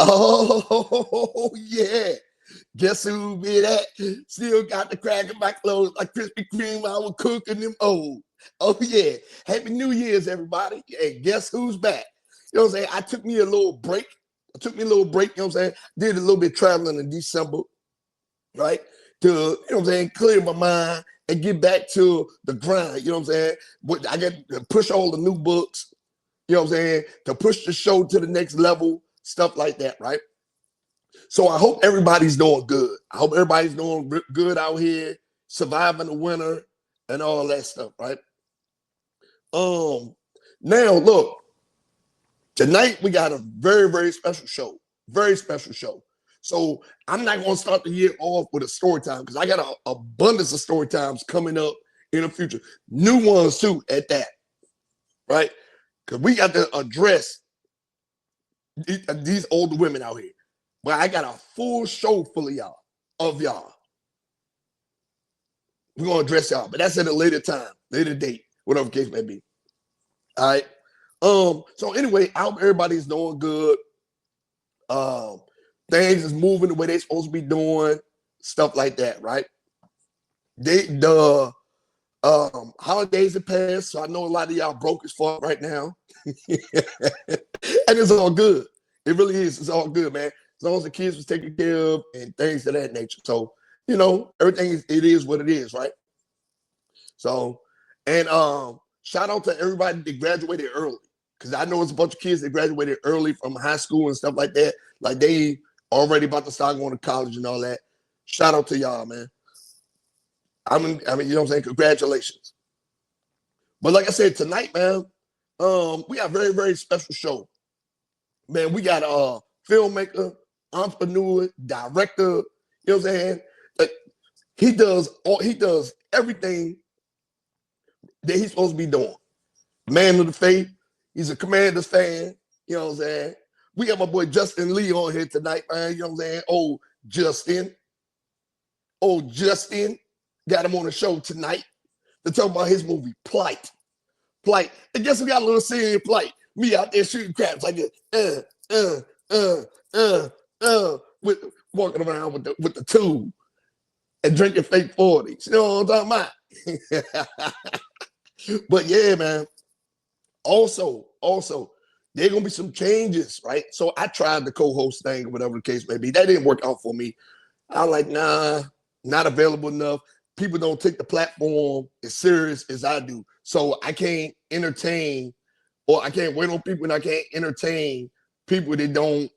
Oh, yeah. Guess who be that? Still got the crack in my clothes like Krispy Kreme. I was cooking them old. Oh, yeah. Happy New Year's, everybody. Hey, guess who's back? You know what I'm saying? I took me a little break. You know what I'm saying? Did a little bit traveling in December, right? To, you know what I'm saying, clear my mind and get back to the grind. You know what I'm saying? I got to push all the new books, you know what I'm saying, to push the show to the next level, stuff like that, right? So I hope everybody's doing good. I hope everybody's doing good out here, surviving the winter and all that stuff, right? Now look, tonight we got a very, very special show. Very special show. So I'm not going to start the year off with a story time because I got an abundance of story times coming up in the future. New ones too at that, right? Because we got to address these older women out here. But I got a full show full of y'all. We're going to address y'all, but that's at a later time, later date, whatever case may be. All right. So anyway, I hope everybody's doing good. Things is moving the way they're supposed to be doing, stuff like that, right? The holidays have passed, so I know a lot of y'all broke as fuck right now. And it's all good. It really is. It's all good, man. As long as the kids was taken care of and things of that nature. So, you know, everything it is what it is, right? So, and shout out to everybody that graduated early. Because I know it's a bunch of kids that graduated early from high school and stuff like that. Like they already about to start going to college and all that. Shout out to y'all, man. I mean, you know what I'm saying? Congratulations. But like I said, tonight, man, we got a very, very special show. Man, we got a filmmaker, entrepreneur, director, you know what I'm saying? Like, he does everything that he's supposed to be doing. Man of the faith. He's a Commanders fan, you know what I'm saying? We got my boy Justin Lee on here tonight, man, you know what I'm saying? Old Justin. Got him on the show tonight to talk about his movie, PLight. And guess we got a little scene in PLight. Me out there shooting craps like this, walking around with the tool and drinking fake 40s. You know what I'm talking about? But yeah, man. Also, there are gonna be some changes, right? So I tried the co-host thing or whatever the case may be. That didn't work out for me. I was like, nah, not available enough. People don't take the platform as serious as I do. So I can't entertain, or I can't wait on people, and I can't entertain people that don't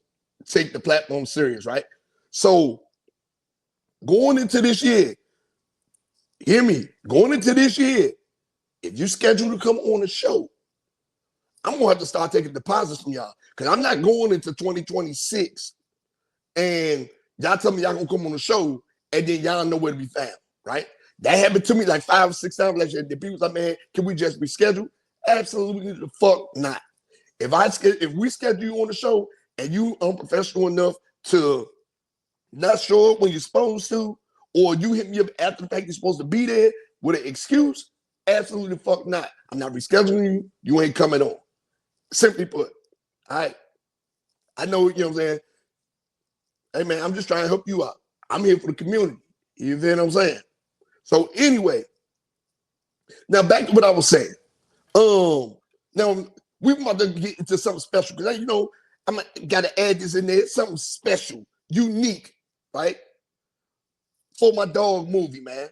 take the platform serious, right? So going into this year, hear me, going into this year, if you schedule to come on the show, I'm gonna have to start taking deposits from y'all because I'm not going into 2026 and y'all tell me y'all gonna come on the show and then y'all know where to be found, right? That happened to me like 5 or 6 times last year. The people's like, man, can we just reschedule? Absolutely the fuck not. If we schedule you on the show and you unprofessional enough to not show up when you're supposed to, or you hit me up after the fact you're supposed to be there with an excuse, absolutely the fuck not. I'm not rescheduling you. You ain't coming on. Simply put, all right. I know, you know what I'm saying? Hey, man, I'm just trying to help you out. I'm here for the community. You know what I'm saying? So anyway, now back to what I was saying. Now we're about to get into something special because, you know, I got to add this in there, something special, unique, right? For my dog movie, man.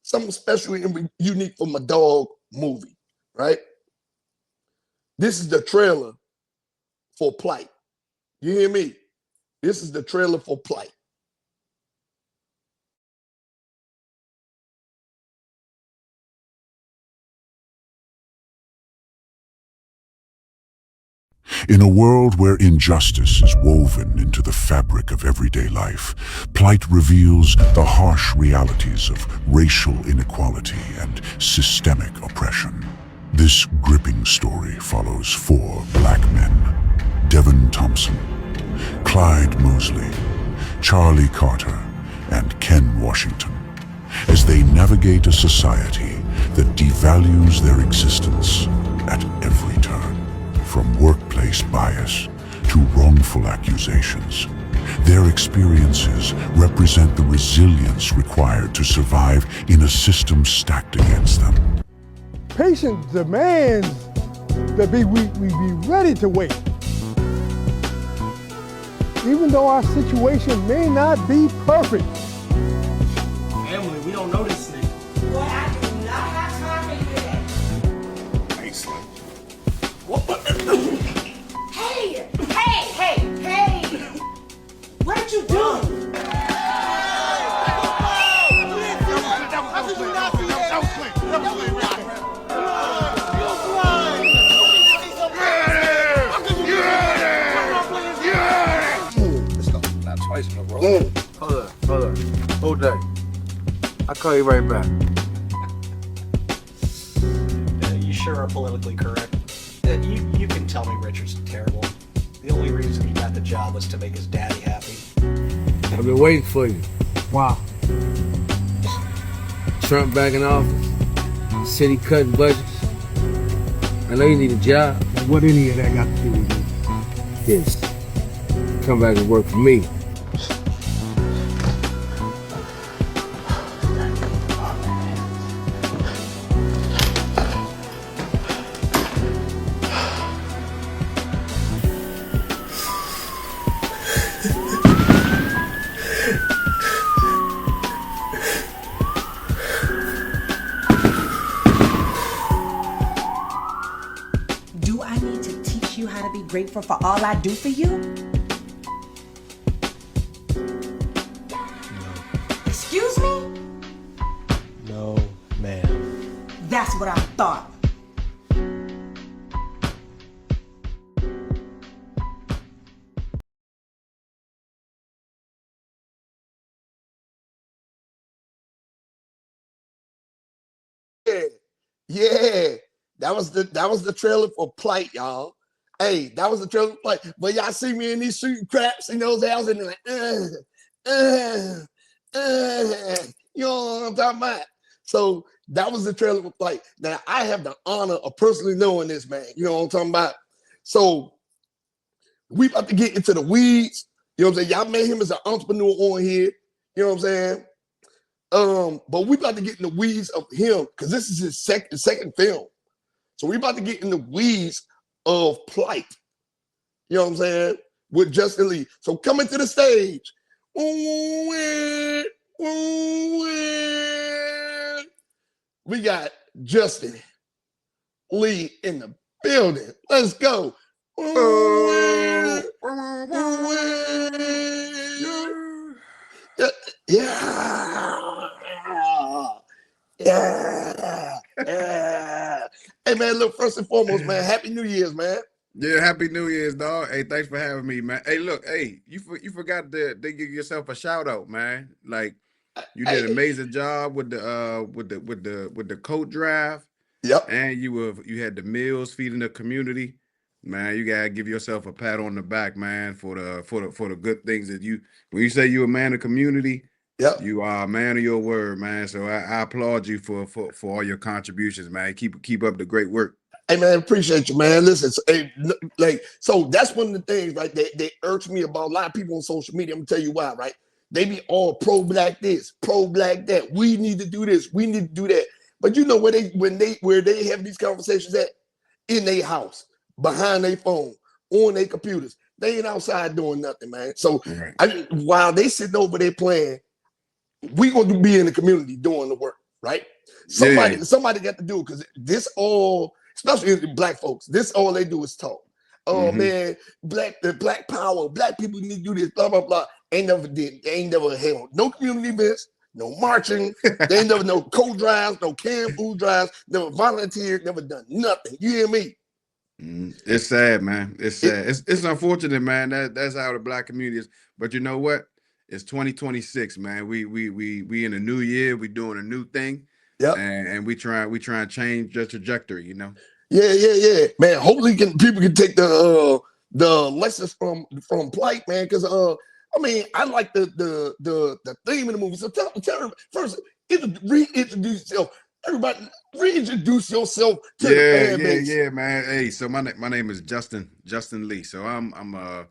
Something special and unique for my dog movie, right? This is the trailer for PLight. You hear me? This is the trailer for PLight. In a world where injustice is woven into the fabric of everyday life, PLight reveals the harsh realities of racial inequality and systemic oppression. This gripping story follows 4 black men: Devin Thompson, Clyde Mosley, Charlie Carter, and Ken Washington, as they navigate a society that devalues their existence at every turn. From workplace bias to wrongful accusations. Their experiences represent the resilience required to survive in a system stacked against them. Patience demands that we be ready to wait. Even though our situation may not be perfect. Family, we don't know this nigga. Boy, I do not have time for that. Excellent. Hey! What did you do? Hold up. Hold day. I'll call you right back. You sure are politically correct. You can tell me Richard's terrible. The only reason he got the job was to make his daddy happy. I've been waiting for you. Wow. Trump back in office. City cutting budgets. I know you need a job. What any of that got to do with you? Yes. Come back and work for me. Do I need to teach you how to be grateful for all I do for you? Excuse me? No, ma'am. That's what I thought. Yeah. That was the trailer for PLight, y'all. Hey, that was the trailer for PLight. But y'all see me in these shooting craps in those houses and they're like, you know what I'm talking about? So that was the trailer for PLight. Now I have the honor of personally knowing this man. You know what I'm talking about? So we about to get into the weeds. You know what I'm saying? Y'all met him as an entrepreneur on here. You know what I'm saying? But we about to get in the weeds of him because this is his second film. So we about to get in the weeds of PLight. You know what I'm saying? With Justin Lee. So coming to the stage. We got Justin Lee in the building. Let's go. Yeah. Hey man, look, first and foremost, man, Happy New Year's, man. Yeah, Happy New Year's, dog. Hey, thanks for having me, man. Hey, look, hey, you forgot to give yourself a shout out, man. Like you did an amazing job with the coat drive. Yep. And you had the meals feeding the community. Man, you gotta give yourself a pat on the back, man, for the good things that when you say you're a man of community. Yep. You are a man of your word, man. So I applaud you for all your contributions, man. Keep up the great work. Hey man, appreciate you, man. Listen, so that's one of the things, right? They urge me about a lot of people on social media. I'm gonna tell you why, right? They be all pro-black this, pro-black that. We need to do this, we need to do that. But you know where they have these conversations at? In their house, behind their phone, on their computers. They ain't outside doing nothing, man. So while they sitting over there playing, we gonna be in the community doing the work, right? Somebody got to do it because this all, especially black folks, this all they do is talk. Oh man, the black power, black people need to do this, blah blah blah. They ain't never held no community events, no marching. They ain't never no co-drives, no canned food drives, never volunteered, never done nothing. You hear me? It's sad, man. It's sad. It's unfortunate, man. That's how the black community is. But you know what? It's 2026, man. We in a new year. We doing a new thing. Yep. And we try and change the trajectory, you know. Yeah. Man, hopefully people can take the lessons from PLight, man. Because I mean, I like the theme of the movie. So tell first, reintroduce yourself. Everybody, reintroduce yourself to the fan base. Yeah, man. Hey, so my name is Justin Lee. So I'm a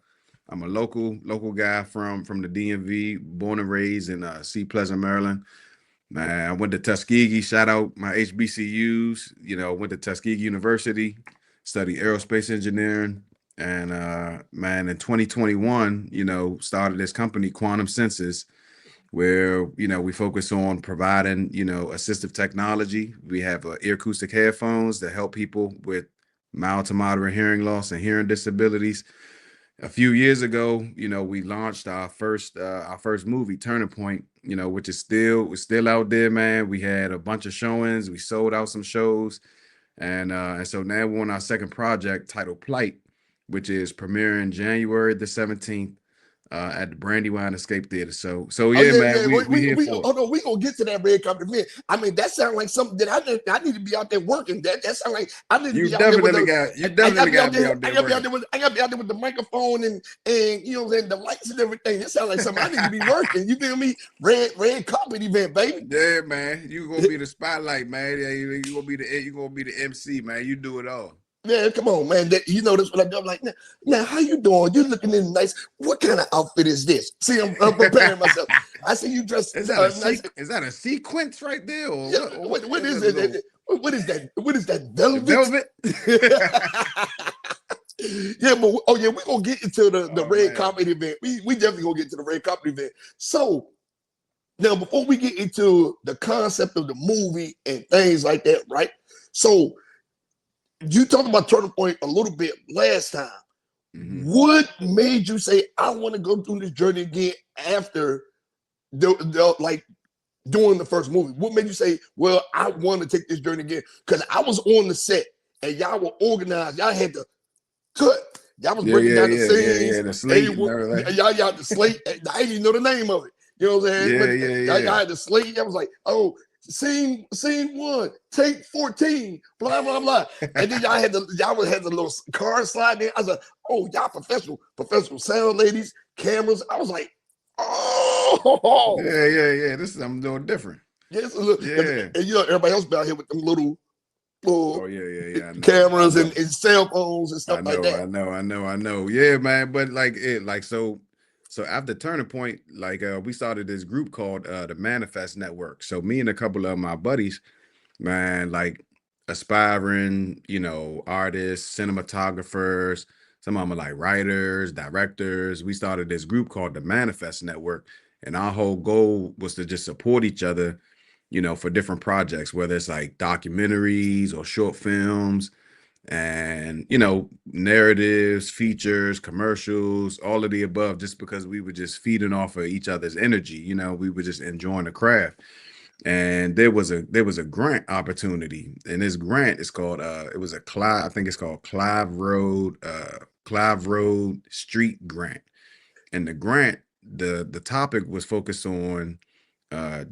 local guy from the DMV, born and raised in Sea Pleasant, Maryland. Man, I went to Tuskegee. Shout out my HBCUs. You know, went to Tuskegee University, studied aerospace engineering, and man, in 2021, you know, started this company, Quantum Senses, where, you know, we focus on providing, you know, assistive technology. We have ear acoustic headphones that help people with mild to moderate hearing loss and hearing disabilities. A few years ago, you know, we launched our first movie, Turning Point, you know, which is still out there, man. We had a bunch of showings. We sold out some shows. And so now we're on our second project titled PLight, which is premiering January the 17th at the Brandywine Xscape Theater. So yeah, man, we here for it. Hold on, we gonna get to that red carpet event. I mean, that sounds like something that I need to be out there working. That sounds like I need to be out there with you definitely got to be out there. I gotta be out there with the microphone and you know, and the lights and everything. It sounds like something I need to be working. You feel me? Red carpet event, baby. Yeah, man. You gonna be the spotlight, man. Yeah, you gonna be the MC, man. You do it all. Yeah, come on, man. You know that's what I do. I'm like, now, how you doing? You looking in nice. What kind of outfit is this? See, I'm preparing myself. I see you dressed. Is that a sequence right there? Or yeah, what is it? What is that? What is that? Velvet? Yeah, but we're gonna get into the red carpet event. We definitely gonna get to the red carpet event. So now, before we get into the concept of the movie and things like that, right? So you talked about Turning Point a little bit last time. Mm-hmm. What made you say, I want to go through this journey again after like doing the first movie? What made you say, well, I want to take this journey again? Because I was on the set and y'all were organized. Y'all had to cut. Y'all was breaking down the scenes. Yeah, the slate. Y'all the slate. I didn't even know the name of it. You know what I'm saying? Y'all had the slate. I was like, oh, Scene 1, take 14, blah blah blah, and then y'all had the little car slide in. I was like, oh, y'all professional sound ladies, cameras. I was like, oh, yeah. This is something doing different. Yes, and you know everybody else out here with them little cameras and cell phones and stuff like that. I know. Yeah, man. But so after Turning Point, we started this group called the Manifest Network. So me and a couple of my buddies, man, like aspiring, you know, artists, cinematographers, some of them are like writers, directors. We started this group called the Manifest Network. And our whole goal was to just support each other, you know, for different projects, whether it's like documentaries or short films, and, you know, narratives, features, commercials, all of the above, just because we were just feeding off of each other's energy. You know, we were just enjoying the craft. And there was a grant opportunity, and this grant is called I think it's called Clive Road Street Grant. And the grant, the topic was focused on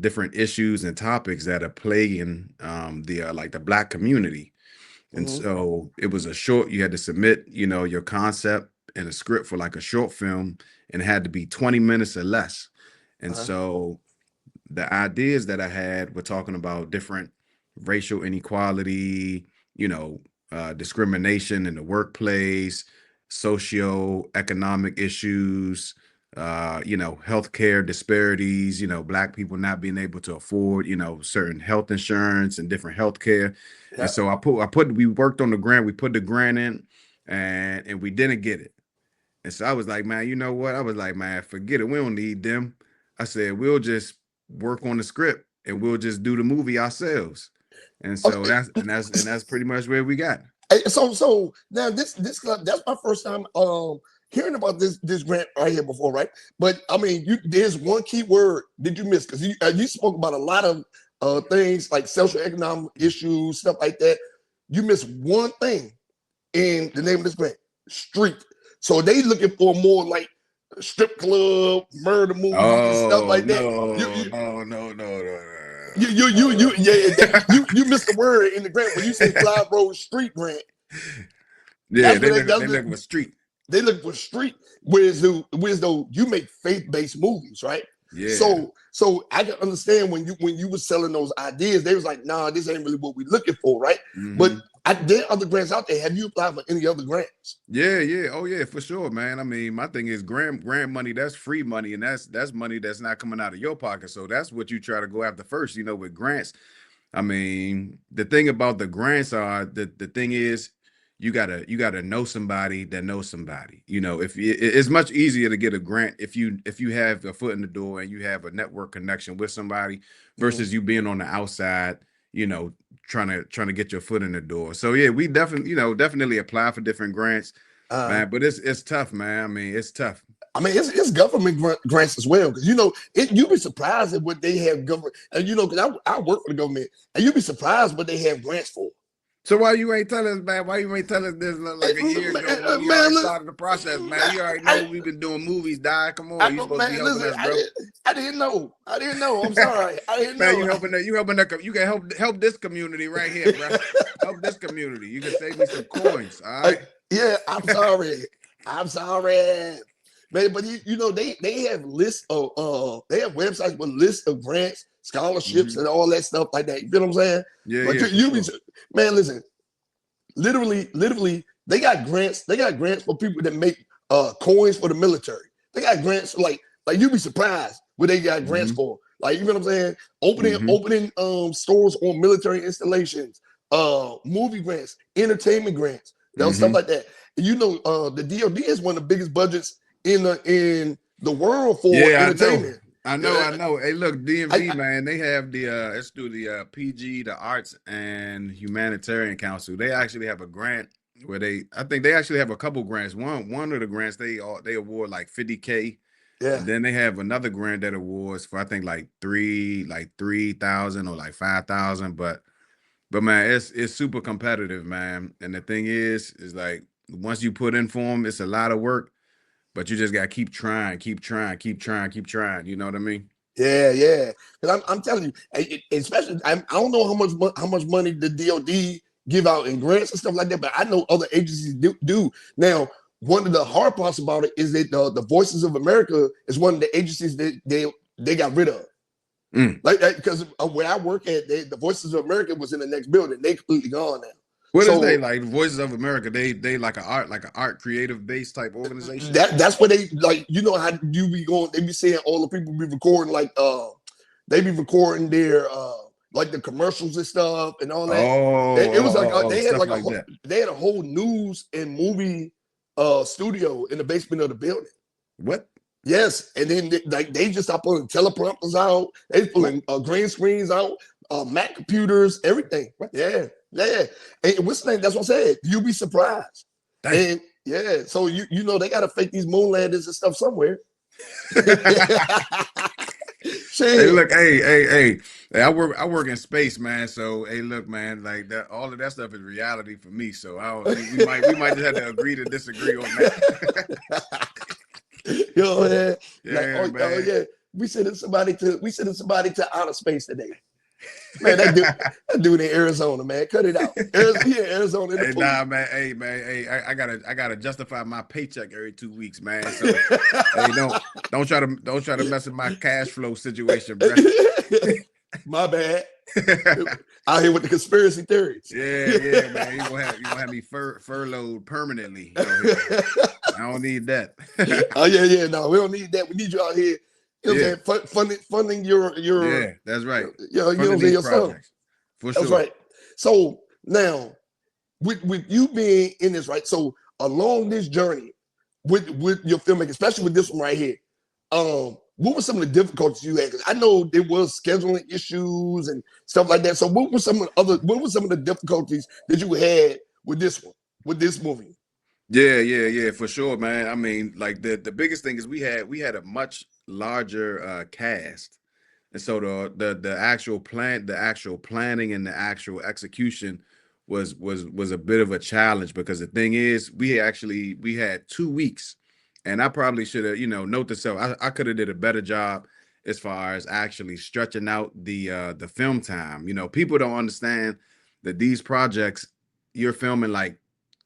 different issues and topics that are plaguing the Black community. And so it was you had to submit, you know, your concept and a script for like a short film, and it had to be 20 minutes or less. And so the ideas that I had were talking about different racial inequality, you know, discrimination in the workplace, socio-economic issues, you know, healthcare disparities, you know, Black people not being able to afford, you know, certain health insurance and different healthcare. Yeah. And so we worked on the grant, we put the grant in, and we didn't get it. And so I was like, man, you know what? I was like, man, forget it. We don't need them. I said, we'll just work on the script and we'll just do the movie ourselves. And so that's pretty much where we got. So now that's my first time hearing about this grant right here before, right? But I mean, there's one key word that you missed, because you spoke about a lot of things like social economic issues, stuff like that. You missed one thing in the name of this grant: street. So they looking for more like strip club, murder movies and stuff like that. No. You missed the word in the grant when you say Clive Road Street Grant. Yeah, they looking for street. They look for street, whereas though you make faith-based movies, right? Yeah. So I can understand when you were selling those ideas, they was like, nah, this ain't really what we're looking for, right? But there are other grants out there. Have you applied for any other grants? Yeah, yeah. Oh yeah, for sure, man. I mean, my thing is grant money, that's free money, and that's money that's not coming out of your pocket. So that's what you try to go after first, with grants. I mean, the thing about the grants are the thing is you gotta know somebody that knows somebody. If it's much easier to get a grant if you have a foot in the door and you have a network connection with somebody versus you being on the outside, trying to get your foot in the door. So yeah, we definitely apply for different grants, man. But it's tough, man. I mean, it's tough. I mean, it's government grants as well, because you'd be surprised at what they have government, and because I work for the government, and you'd be surprised what they have grants for. So why you ain't telling us, man? Why you ain't telling us this like a year ago when we already started the process, man? You already know we've been doing movies, die. Come on, you supposed to be helping us, bro. I didn't know. I'm sorry. I didn't know. Man, you can help this community right here, bro. Help this community. You can save me some coins, all right? Yeah, I'm sorry. I'm sorry. Man, but they have lists of they have websites with lists of grants, scholarships, and all that stuff like that. You feel what I'm saying? Yeah, but man, listen. Literally, they got grants. They got grants for people that make coins for the military. They got grants like you'd be surprised what they got grants for. Like, you know what I'm saying? Opening stores on military installations, movie grants, entertainment grants, stuff like that. The DoD is one of the biggest budgets in the world for entertainment. I know. Hey, look, DMV, man, they have let's do the PG, the Arts and Humanitarian Council. They actually have a grant where I think they actually have a couple grants. One of the grants they award like $50K. Yeah. And then they have another grant that awards for I think like 3,000 or like 5,000. But man, it's super competitive, man. And the thing is like once you put in for them, it's a lot of work. But you just gotta keep trying. You know what I mean? Yeah. Because I'm telling you, especially I don't know how much money the DoD give out in grants and stuff like that, but I know other agencies do. Now, one of the hard parts about it is that the Voices of America is one of the agencies that they got rid of. Like that, because where I work at, the Voices of America was in the next building. They completely gone now. What is they like? Voices of America? They like an art creative based type organization. That's what they like. You know how you be going? They be saying all the people be recording they be recording their like the commercials and stuff and all that. It was like they had a whole news and movie studio in the basement of the building. What? Yes, and then they just start pulling teleprompters out. They pulling green screens out, Mac computers, everything. What? Yeah. And what's the name? That's what I said. You'll be surprised. Dang. And yeah, so they gotta fake these moon landings and stuff somewhere. Hey, look, hey. I work in space, man. So hey, look, man, like that, all of that stuff is reality for me. So we might just have to agree to disagree on that. Man. Yeah, man. Oh yeah. We sending somebody to outer space today. Man, that dude in Arizona, man, cut it out. Arizona. Hey, nah, man. Hey, I gotta justify my paycheck every 2 weeks, man. So hey, don't try to mess with my cash flow situation, bro. My bad. Out here with the conspiracy theories. Yeah, man. You gonna have me furloughed permanently. I don't need that. Oh yeah. No, we don't need that. We need you out here. You know what I'm saying? Funding your yeah, that's right. You know what I'm saying? Your son. For sure. That's right. So now, with you being in this, right? So along this journey with your filmmaking, especially with this one right here, what were some of the difficulties you had? Because I know there was scheduling issues and stuff like that. So what were some of the difficulties that you had with this one, with this movie? Yeah, for sure, man. I mean, like the biggest thing is we had a much larger cast, and so the actual planning and the actual execution was a bit of a challenge, because the thing is we had 2 weeks, and I probably should have note to self, I could have did a better job as far as actually stretching out the film time. People don't understand that these projects you're filming like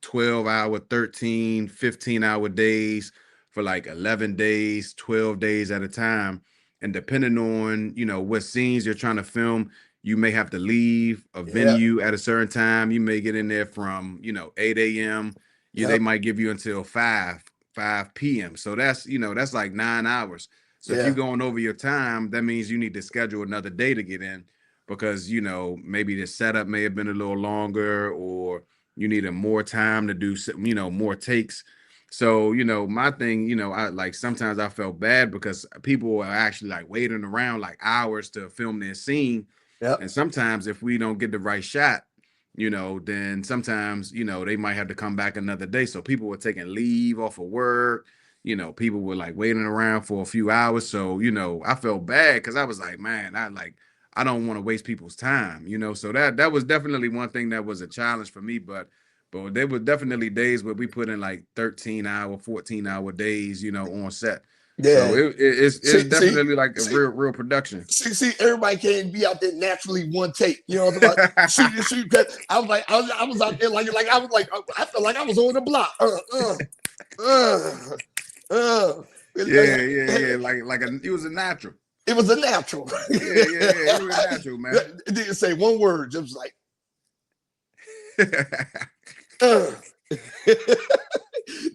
12-hour, 13, 15-hour days for like 11 days, 12 days at a time. and depending on, you know, what scenes you're trying to film, you may have to leave a Yeah. venue at a certain time. You may get in there from, you know, 8 a.m. They Yep. might give you until 5 p.m. So that's, you know, that's like 9 hours. So if you're Yeah. going over your time, that means you need to schedule another day to get in, because, you know, maybe the setup may have been a little longer, or you needed more time to do, you know, more takes. So, you know, my thing, you know, I like, sometimes I felt bad because people are actually like waiting around like hours to film their scene. Yep. And sometimes if we don't get the right shot, you know, then sometimes, you know, they might have to come back another day. So people were taking leave off of work. You know, people were like waiting around for a few hours. So, you know, I felt bad because I was like, man, I don't want to waste people's time, you know. So that was definitely one thing that was a challenge for me. But there were definitely days where we put in like 13-hour, 14-hour days, you know, on set. So Yeah. it's See, definitely like a see, real production. see, everybody can't be out there naturally one take. You know what I'm about? Shoot. I was like, I was out there like I was like, I felt like I was on the block. Yeah. Like it was a natural. It was a natural. Yeah. It was a natural, man. It didn't say one word. Just like,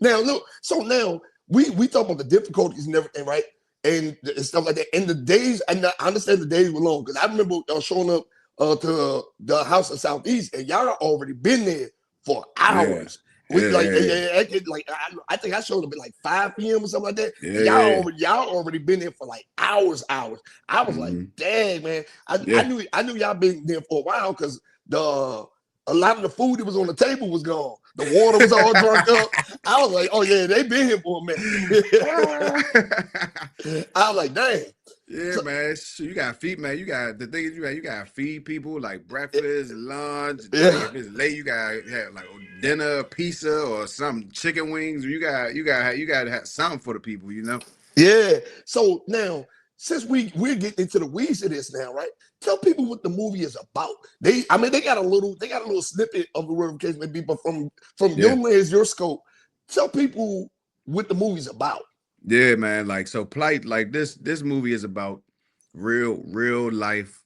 now look. So now we talk about the difficulties and everything, right? And stuff like that. And the days, and I understand the days were long, because I remember showing up to the house in Southeast, and y'all already been there for hours. I think I showed up at like 5 p.m. or something like that. Y'all already been there for like hours. I was like, dang, man. I knew y'all been there for a while, because a lot of the food that was on the table was gone. The water was all drunk up. I was like, oh yeah, they been here for a minute. I was like, dang. Yeah, man. So you got to feed, man. You got, the thing is, you got to feed people like breakfast, lunch. Yeah. Like if it's late, you got to have like dinner, pizza, or some chicken wings. You got to have something for the people, you know. Yeah. So now, since we're getting into the weeds of this now, right? Tell people what the movie is about. They got a little snippet of the word case maybe, but from your lens, your scope, tell people what the movie's about. Yeah, man. Like, so PLight, like this movie is about real life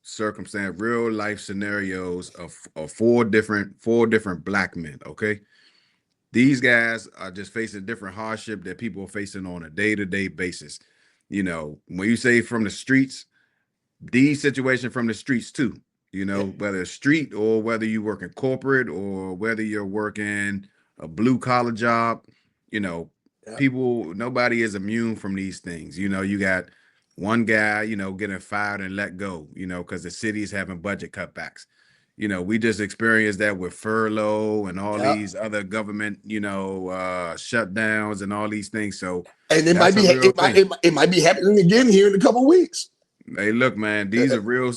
circumstance, real life scenarios of four different black men. Okay. These guys are just facing different hardship that people are facing on a day-to-day basis. You know, when you say from the streets, these situations from the streets too, you know, whether it's street or whether you work in corporate or whether you're working a blue collar job, you know, nobody is immune from these things. You know, you got one guy, you know, getting fired and let go, you know, because the city is having budget cutbacks. You know, we just experienced that with furlough and all these other government, you know, shutdowns and all these things. So, and it might be happening again here in a couple of weeks. Hey, look, man, these are real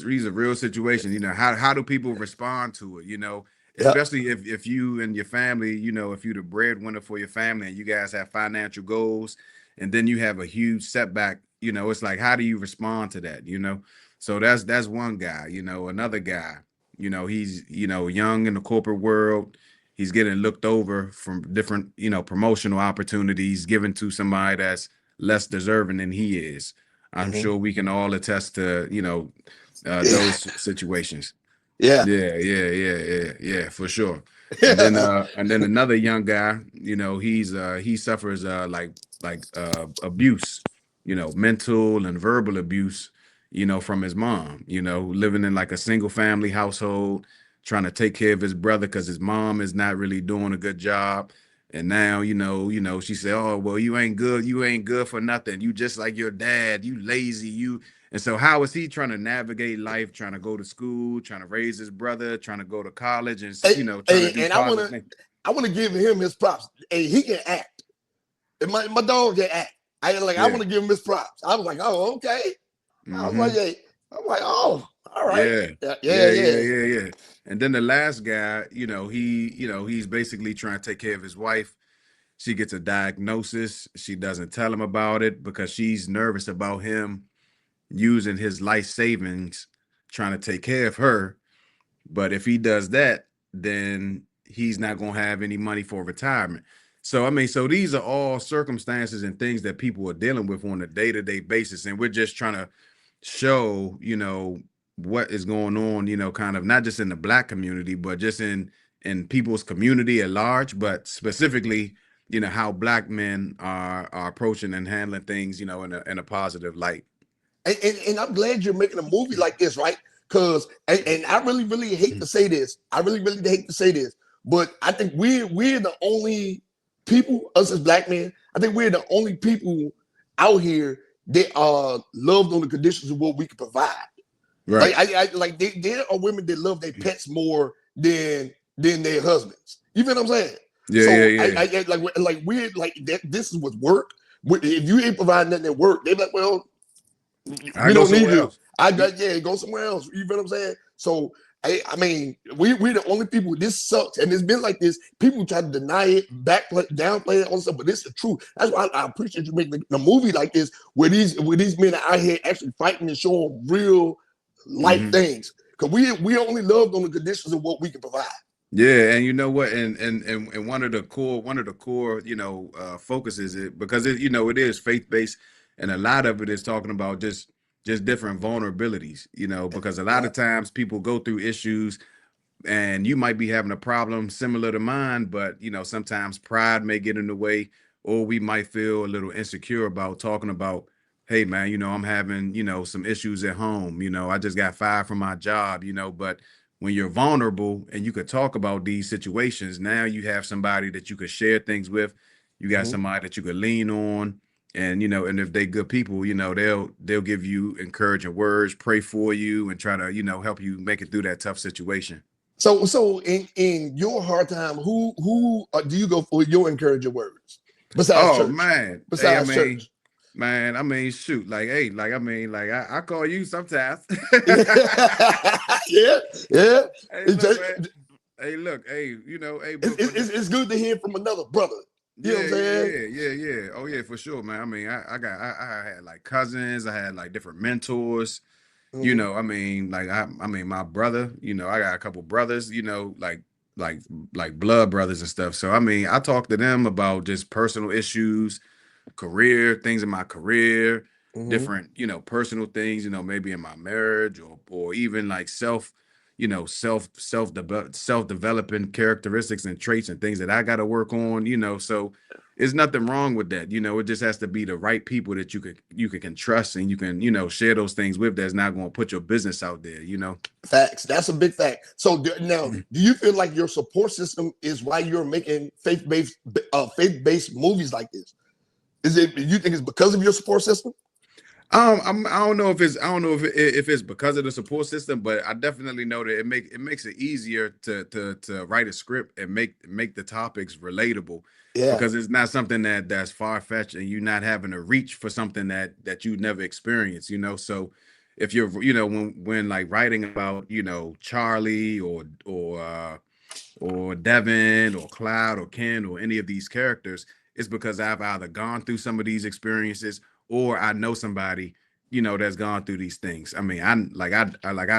situations. You know, how do people respond to it? You know, especially if you and your family, you know, if you're the breadwinner for your family and you guys have financial goals, and then you have a huge setback, you know, it's like, how do you respond to that? You know, so that's one guy. You know, another guy, you know, he's, you know, young in the corporate world. He's getting looked over from different, you know, promotional opportunities given to somebody that's less deserving than he is. I'm sure we can all attest to, you know, those situations. Yeah, for sure. And then another young guy, you know, he suffers abuse, you know, mental and verbal abuse, you know, from his mom, you know, living in like a single family household, trying to take care of his brother because his mom is not really doing a good job. And now, you know, she said, oh, well, you ain't good for nothing. You just like your dad, you lazy, And so how is he trying to navigate life, trying to go to school, trying to raise his brother, trying to go to college, and, you know, trying to do positive things. I want to give him his props. Hey, he can act. And my dog can act. I want to give him his props. I was like, oh, okay. I was like, hey. I'm like, oh, all right. Yeah. And then the last guy, you know, he's basically trying to take care of his wife. She gets a diagnosis. She doesn't tell him about it because she's nervous about him using his life savings, trying to take care of her. But if he does that, then he's not going to have any money for retirement. So I mean, so these are all circumstances and things that people are dealing with on a day-to-day basis, and we're just trying to show, what is going on, kind of not just in the Black community, but just in people's community at large, but specifically, how Black men are approaching and handling things, in a positive light. And I'm glad you're making a movie like this, right? Because and I really, really hate to say this. I really, really hate to say this, but I think we're the only people, us as Black men, I think we're the only people out here that are loved on the conditions of what we can provide. Right. Like there are women that love their pets more than their husbands. You feel what I'm saying? Yeah, so yeah. like we're like that. This is what work. If you ain't providing nothing at work, they're like, well, we don't need you. Go somewhere else. You feel what I'm saying? So I mean, we're the only people. This sucks, and it's been like this. People try to deny it, downplay it, all stuff, but this is the truth. That's why I appreciate you making a movie like this, where these men are out here actually fighting and showing real life things. Because we only loved on the conditions of what we can provide. Yeah, and you know what, and one of the core, focuses it because it is faith based, and a lot of it is talking about just different vulnerabilities, because a lot of times people go through issues, and you might be having a problem similar to mine, but sometimes pride may get in the way, or we might feel a little insecure about talking about, hey man, I'm having some issues at home, I just got fired from my job, but when you're vulnerable and you could talk about these situations, now you have somebody that you could share things with. You got somebody that you could lean on, and and if they good people, they'll give you encouraging words, pray for you, and try to help you make it through that tough situation. So in your hard time, who do you go for your encouraging words besides church? Man, besides church. Man, I mean, shoot, I call you sometimes. yeah. Hey, look, it's good to hear from another brother. You know what I'm saying? Yeah. Oh yeah, for sure, man. I mean, I had like cousins, I had like different mentors. I mean, my brother, I got a couple brothers, like blood brothers and stuff. So I mean, I talk to them about just personal issues, career things in my career, different personal things, maybe in my marriage, or even like self-developing characteristics and traits and things that I got to work on, so there's nothing wrong with that. It just has to be the right people that you can trust, and you can share those things with, that's not going to put your business out there. Facts. That's a big fact. So now, do you feel like your support system is why you're making faith-based movies like this? You think it's because of your support system? I don't know if it's because of the support system, but I definitely know that it makes it easier to write a script and make the topics relatable. Yeah. Because it's not something that's far-fetched, and you're not having to reach for something that you never experienced, So if you're, when like writing about, Charlie or Devin or Cloud or Ken or any of these characters, it's because I've either gone through some of these experiences, or I know somebody, that's gone through these things. I mean, I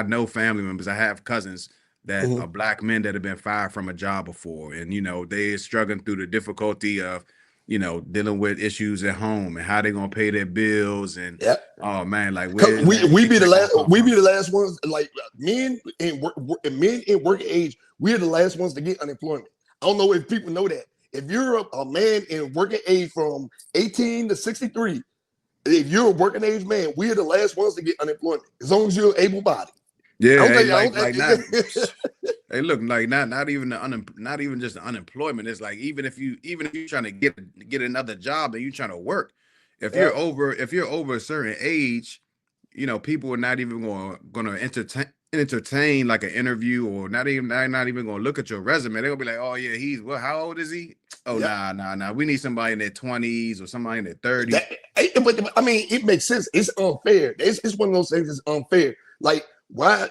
know family members. I have cousins that are Black men that have been fired from a job before, and they're struggling through the difficulty of dealing with issues at home and how they're gonna pay their bills. And oh man, like we be the last ones, like men in working age, we're the last ones to get unemployment. I don't know if people know that. If you're a man in working age from 18 to 63, if you're a working age man, we're the last ones to get unemployment, as long as you're able-bodied. Yeah, hey, look, like not even just the unemployment. It's like even if you're trying to get another job and you're trying to work, if you're over a certain age, people are not even going to entertain like an interview, or not even going to look at your resume. They're gonna be like, oh yeah, how old is he? Oh nah, we need somebody in their 20s or somebody in their 30s. But I mean, it makes sense. It's unfair. It's one of those things that's unfair. Like why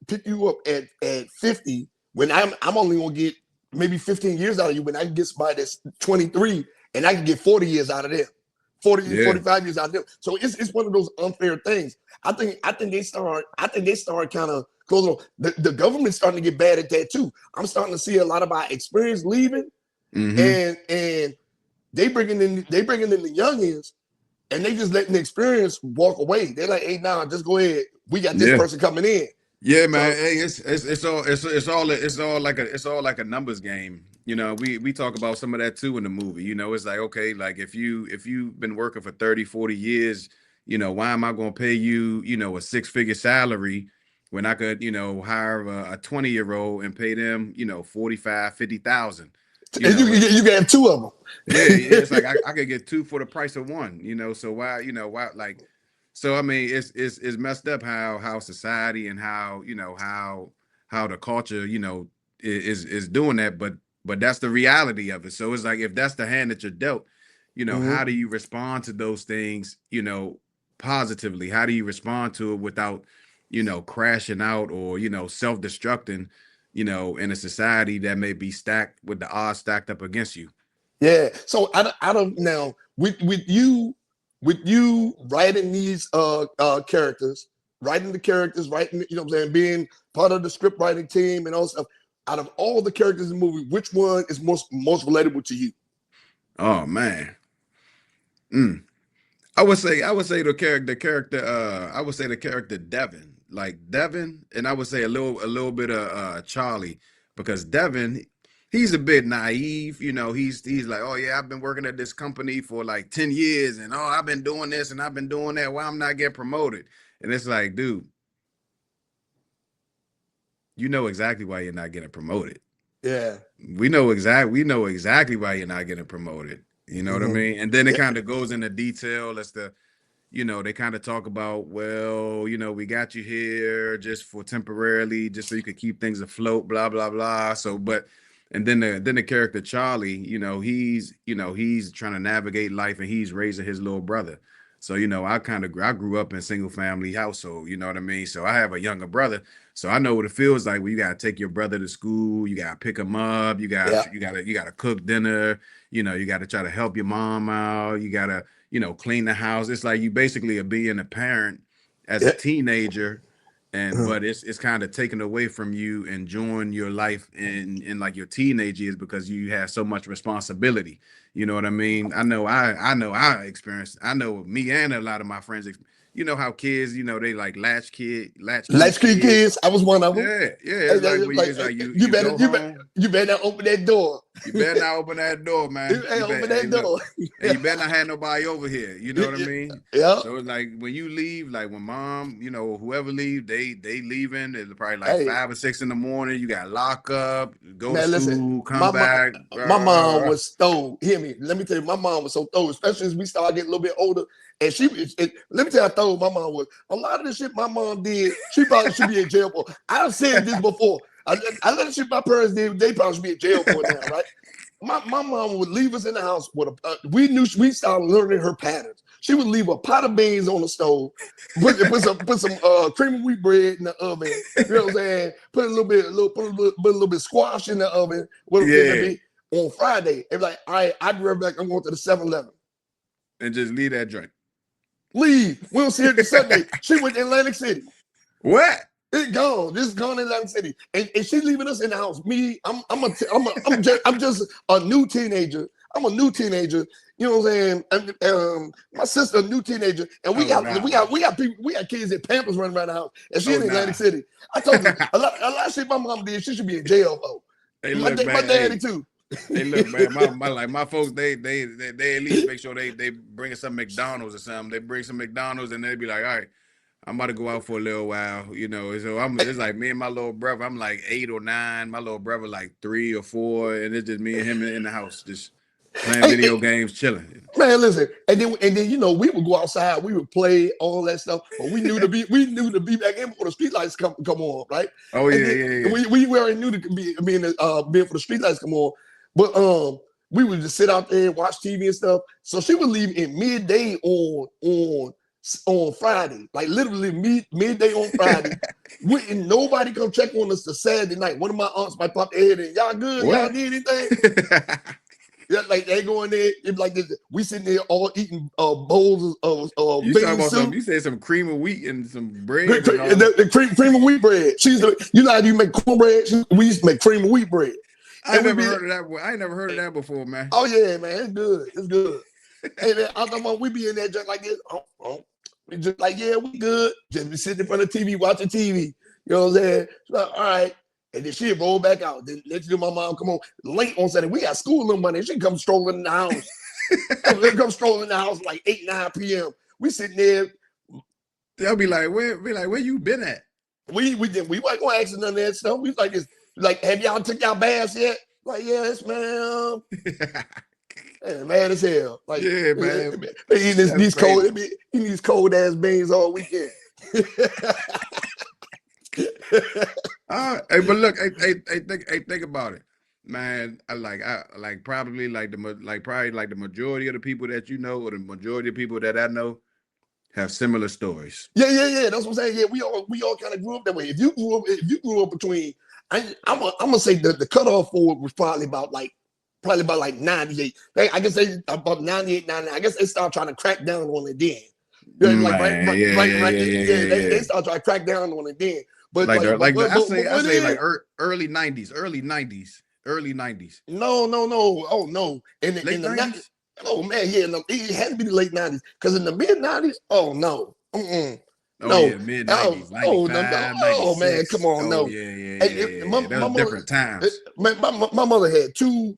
pick you up at 50 when I'm only gonna get maybe 15 years out of you, when I can get somebody that's 23 and I can get 40 years out of them, 45 years out of them. So it's one of those unfair things. I think they start kind of closing on. The government's starting to get bad at that too. I'm starting to see a lot of our experience leaving, and they bringing in the youngins, and they just letting the experience walk away. They're like, hey, nah, just go ahead. We got this person coming in. Yeah, man. So, hey, it's all like a numbers game. You know, we talk about some of that too in the movie. You know, it's like, okay, like if you've been working for 30, 40 years, you know, why am I going to pay you, you know, a 6-figure salary when I could, you know, hire a 20-year-old and pay them, you know, 45, 50,000. And you can have 2 of them. Yeah, it's like I could get 2 for the price of 1. You know, so why like. So I mean, it's messed up how society and how, you know, how the culture, you know, is doing that, but that's the reality of it. So it's like, if that's the hand that you're dealt, you know, how do you respond to those things, you know, positively? How do you respond to it without, you know, crashing out or, you know, self-destructing, you know, in a society that may be stacked with the odds stacked up against you? Yeah. So I don't now with you writing these characters, writing, you know what I'm saying, being part of the script writing team and all stuff, out of all the characters in the movie, which one is most relatable to you? Oh man. I would say the character Devin. Like Devin, and I would say a little bit of Charlie, because Devin, he's a bit naive, you know. He's like, oh yeah, I've been working at this company for like 10 years, and oh, I've been doing this and I've been doing that. Why I'm not getting promoted? And it's like, dude, you know exactly why you're not getting promoted. Yeah, we know exactly why you're not getting promoted. You know what I mean? And then it kind of goes into detail as to, you know, they kind of talk about, well, you know, we got you here just for temporarily, just so you could keep things afloat, blah blah blah. So, and then the character Charlie, you know, he's trying to navigate life, and he's raising his little brother. So, you know, I grew up in single family household, you know what I mean? So I have a younger brother. So I know what it feels like when you got to take your brother to school, you got to pick him up, you got to cook dinner, you know, you got to try to help your mom out, you got to, you know, clean the house. It's like you basically are being a parent as a teenager, and but it's kind of taken away from you enjoying your life in like your teenage years, because you have so much responsibility. You know what I mean? I know I experienced. I know me and a lot of my friends. You know how kids, you know, they like latchkey kids. I was one of them. Yeah. You better not open that door. You better not open that door, man. You better not have nobody over here. You know what I mean? Yeah. So it's like when you leave, like when mom, you know, whoever leave, they leaving. It's probably like 5 or 6 in the morning. You got lock up, go to school, come back. My mom was stove. Hear me? Let me tell you, my mom was so thorough, especially as we started getting a little bit older. And let me tell you how thorough my mom was. A lot of the shit my mom did, she probably should be in jail for. I've said this before. I let the shit my parents did, they probably should be in jail for it now, right? My mom would leave us in the house with we started learning her patterns. She would leave a pot of beans on the stove, put some cream of wheat bread in the oven. You know what I'm saying? Put a little bit of squash in the oven. On Friday, it was like, all right, I'll be right back. I'm going to the 7-Eleven. And just leave that joint. Leave. We don't see her till Sunday. She went to Atlantic City. What? It's gone. This is gone in Atlantic City, and she's leaving us in the house. Me, I'm just a new teenager. I'm a new teenager. You know what I'm saying? My sister, a new teenager, and we got kids in Pampers running around the house, and she's in Atlantic City. I told you a lot of shit my mom did. She should be in jail for. Hey, my daddy too. Hey, look, man, my folks, they at least make sure they bring some McDonald's or something. They bring some McDonald's, and they be like, all right, I'm about to go out for a little while, you know. So it's like me and my little brother. I'm like 8 or 9. My little brother like 3 or 4, and it's just me and him in the house, just playing video games, chilling. Man, listen, and then you know, we would go outside, we would play all that stuff, but we knew to be back in before the streetlights come on, right? Oh yeah. We already knew to be being for the streetlights come on. But we would just sit out there and watch TV and stuff. So she would leave in midday on Friday, like literally midday on Friday. Wouldn't nobody come check on us till Saturday night. One of my aunts might pop their head in. Y'all good? What? Y'all need anything? Yeah, like they go in there. It's like this. We sitting there all eating bowls of you talking about you said some cream of wheat and some bread. The cream of wheat bread. You know how you make cornbread? We used to make cream of wheat bread. I ain't never heard of that. I ain't never heard of that before, man. Oh yeah, man, it's good. It's good. Hey man, I'm talking about we be in there just like this. We just like, yeah, we good. Just be sitting in front of the TV, watching TV. You know what I'm saying? She's like, all right. And then she roll back out. Then let's do my mom come on late on Saturday. We got school in Monday. She come strolling in the house. come strolling in the house like 8, 9 p.m. We sitting there. They'll be like, where you been at? We wasn't gonna ask none of that stuff. We like this, like, have y'all took y'all baths yet? Like, yes, ma'am. Man, mad as hell. Like, yeah, man. Eating these cold ass beans all weekend. Hey, but look, think about it, man. Probably the majority of the people that you know, or the majority of people that I know, have similar stories. Yeah. That's what I'm saying. Yeah, we all kind of grew up that way. If you grew up between, I'm gonna say the cutoff for it was probably about like 98. I guess they about 98, 99. I guess they started trying to crack down on it then. They started trying to crack down on it then. But I say early 90s. No. Oh no. In the 90s. Oh man, yeah, no, it had to be the late 90s. Because in the mid 90s, oh no. Oh, yeah, mid 90s. Oh man, come on, no. Yeah. My different times. My mother had 2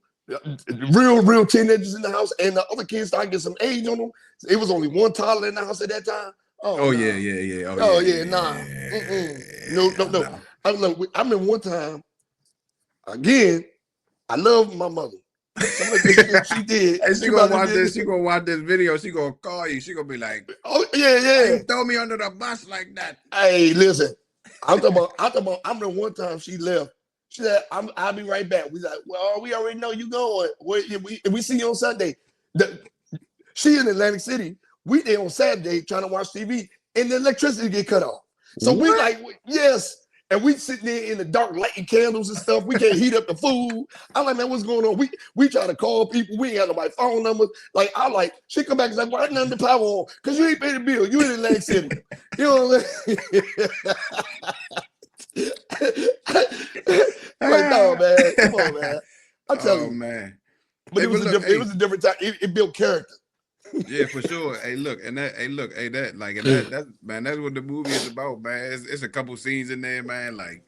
real teenagers in the house, and the other kids started getting some age on them. It was only 1 toddler in the house at that time. Yeah. Nah. No. I remember one time, again, I love my mother. Some of the things she did. And she gonna watch this. She gonna watch this video. She gonna call you. She gonna be like, "Oh yeah. You throw me under the bus like that." Hey, listen. I'm talking about. I remember one time she left. She said, "I'll be right back." We like, "Well, we already know you going. We see you on Sunday." She in Atlantic City. We there on Saturday trying to watch TV, and the electricity get cut off. So we like, yes. And we sitting there in the dark lighting candles and stuff. We can't heat up the food. I'm like, man, what's going on? We try to call people. We ain't got nobody phone numbers. Like, she come back and like, why none of the power on? Because you ain't paid the bill. You in Atlantic City. You know what I'm saying? Like, no, man. Come on, man. I'm telling you. Man. But it was a different time. It built character. Yeah, for sure. That's what the movie is about, man. It's a couple scenes in there, man. Like,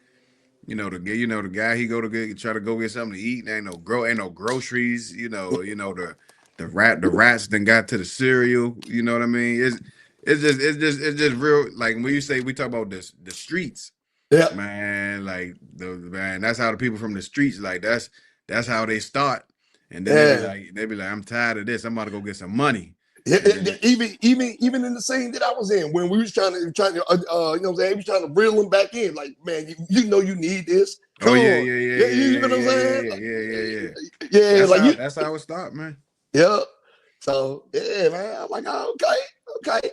the guy he try to go get something to eat. Ain't no groceries. The rats then got to the cereal. You know what I mean? It's just real. Like when you say we talk about the streets, yeah, man. Like that's how the people from the streets. Like that's how they start. And then they be like, I'm tired of this. I'm about to go get some money. Yeah, even in the scene that I was in, when we was trying to, you know what I'm saying, we was trying to reel them back in. Like, man, you know you need this. Come on. Yeah. You know what I'm saying? Yeah. That's how it start, man. Yeah. So yeah, man. I'm like, oh, okay,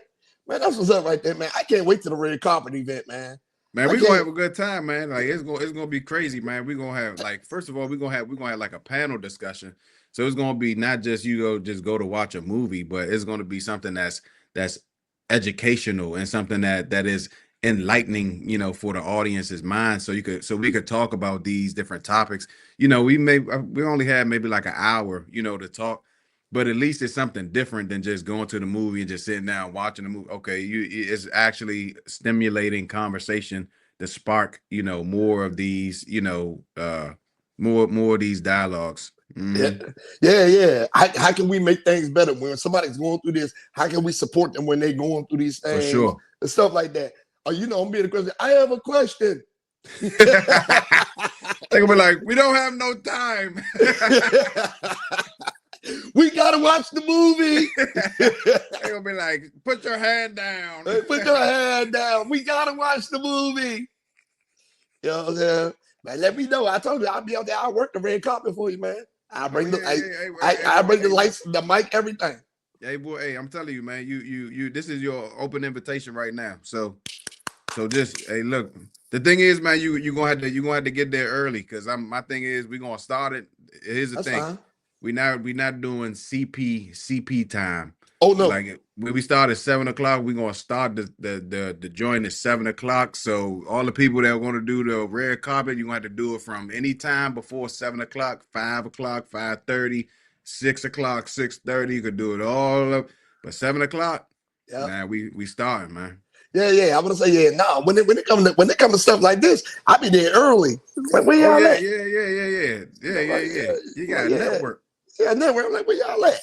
man. That's what's up right there, man. I can't wait to the red carpet event, man. Man, we're gonna have a good time, man. Like it's gonna be crazy, man. We're gonna have first of all, we're gonna have like a panel discussion. So it's gonna be not just go to watch a movie, but it's gonna be something that's educational and something that is enlightening, for the audience's mind. So we could talk about these different topics. We only had maybe like an hour, to talk. But at least it's something different than just going to the movie and just sitting down watching the movie. Okay, it's actually stimulating conversation to spark, more of these, more of these dialogues. Mm-hmm. Yeah. How can we make things better when somebody's going through this? How can we support them when they're going through these things? For sure. And stuff like that. I'm being a question. I have a question. They're gonna be like, we don't have no time. We gotta watch the movie. They're gonna be like, put your hand down. Put your hand down. We gotta watch the movie. You know what I'm saying? Man, let me know. I told you I'll be out there. I'll work the red carpet for you, man. I bring I bring the lights, the mic, everything. Hey boy, hey, I'm telling you, man, you this is your open invitation right now. So just look, the thing is, man, you're gonna have to get there early, because my thing is we're gonna start it. Here's the thing. Fine. We're not doing CP time. Oh no. Like when we start at 7 o'clock, we're gonna start the joint at 7 o'clock. So all the people that are gonna do the red carpet, you're gonna have to do it from any time before 7 o'clock, 5 o'clock, 5:30, 6 o'clock, 6:30. You could do it all up, but 7 o'clock, man, we starting, man. Yeah. I'm gonna say yeah. No, when it comes to stuff like this, I be there early. Like, where y'all at? Yeah. You got a network. Yeah, network. I'm like, where y'all at?